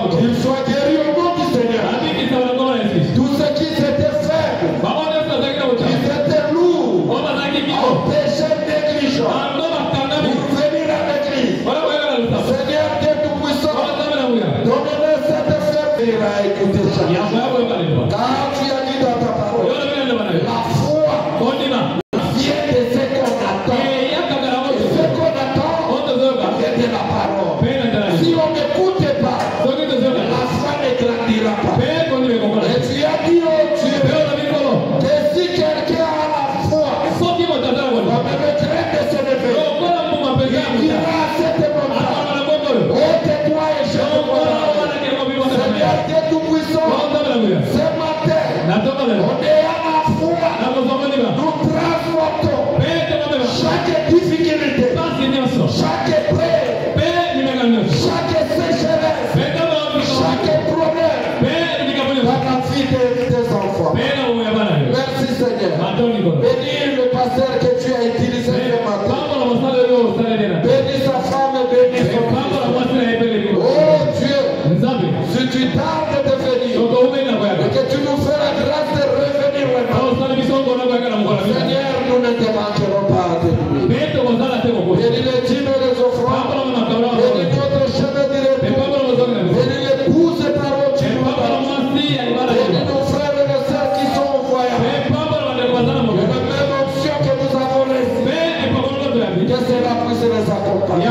qu'ils soient guéris au nom du Seigneur. Tous ceux qui s'étaient faibles, qui étaient lourds, en péché négligent, pour venir à l'église. Seigneur Dieu Tout-Puissant, donne-leur cette faiblesse à écouter chacun. Car tu as dit dans ta parole, la foi vient de ce qu'on attend. Et ce qu'on attend vient de la parole. Si on n'écoute pas, la foi ne grandira pas. Et tu as dit, oh Dieu, que si quelqu'un a la foi, on me craint de se lever. Il dira à cette moment, oh tais-toi et je te vois. Seigneur Dieu Tout-Puissant, ce matin, on est à la foi. Nous transportons chaque difficulté, chaque épreuve, chaque sécheresse, chaque problème dans la vie de tes enfants. Merci Seigneur. Bénis le pasteur que tu as utilisé ce matin. Bénis sa femme, bénis son fils. Oh Dieu, si tu tardes de venir, et que tu nous fais la grâce de revenir maintenant, Seigneur, nous ne te manquerons pas de lui. Bénis les dîmes et les offrandes. Bénis notre chemin direct. Bénis l'épouse et parole du monde. Bénis nos frères et nos sœurs qui sont au voyage. Et la même option que nous avons reçue, que cela puisse les accompagner.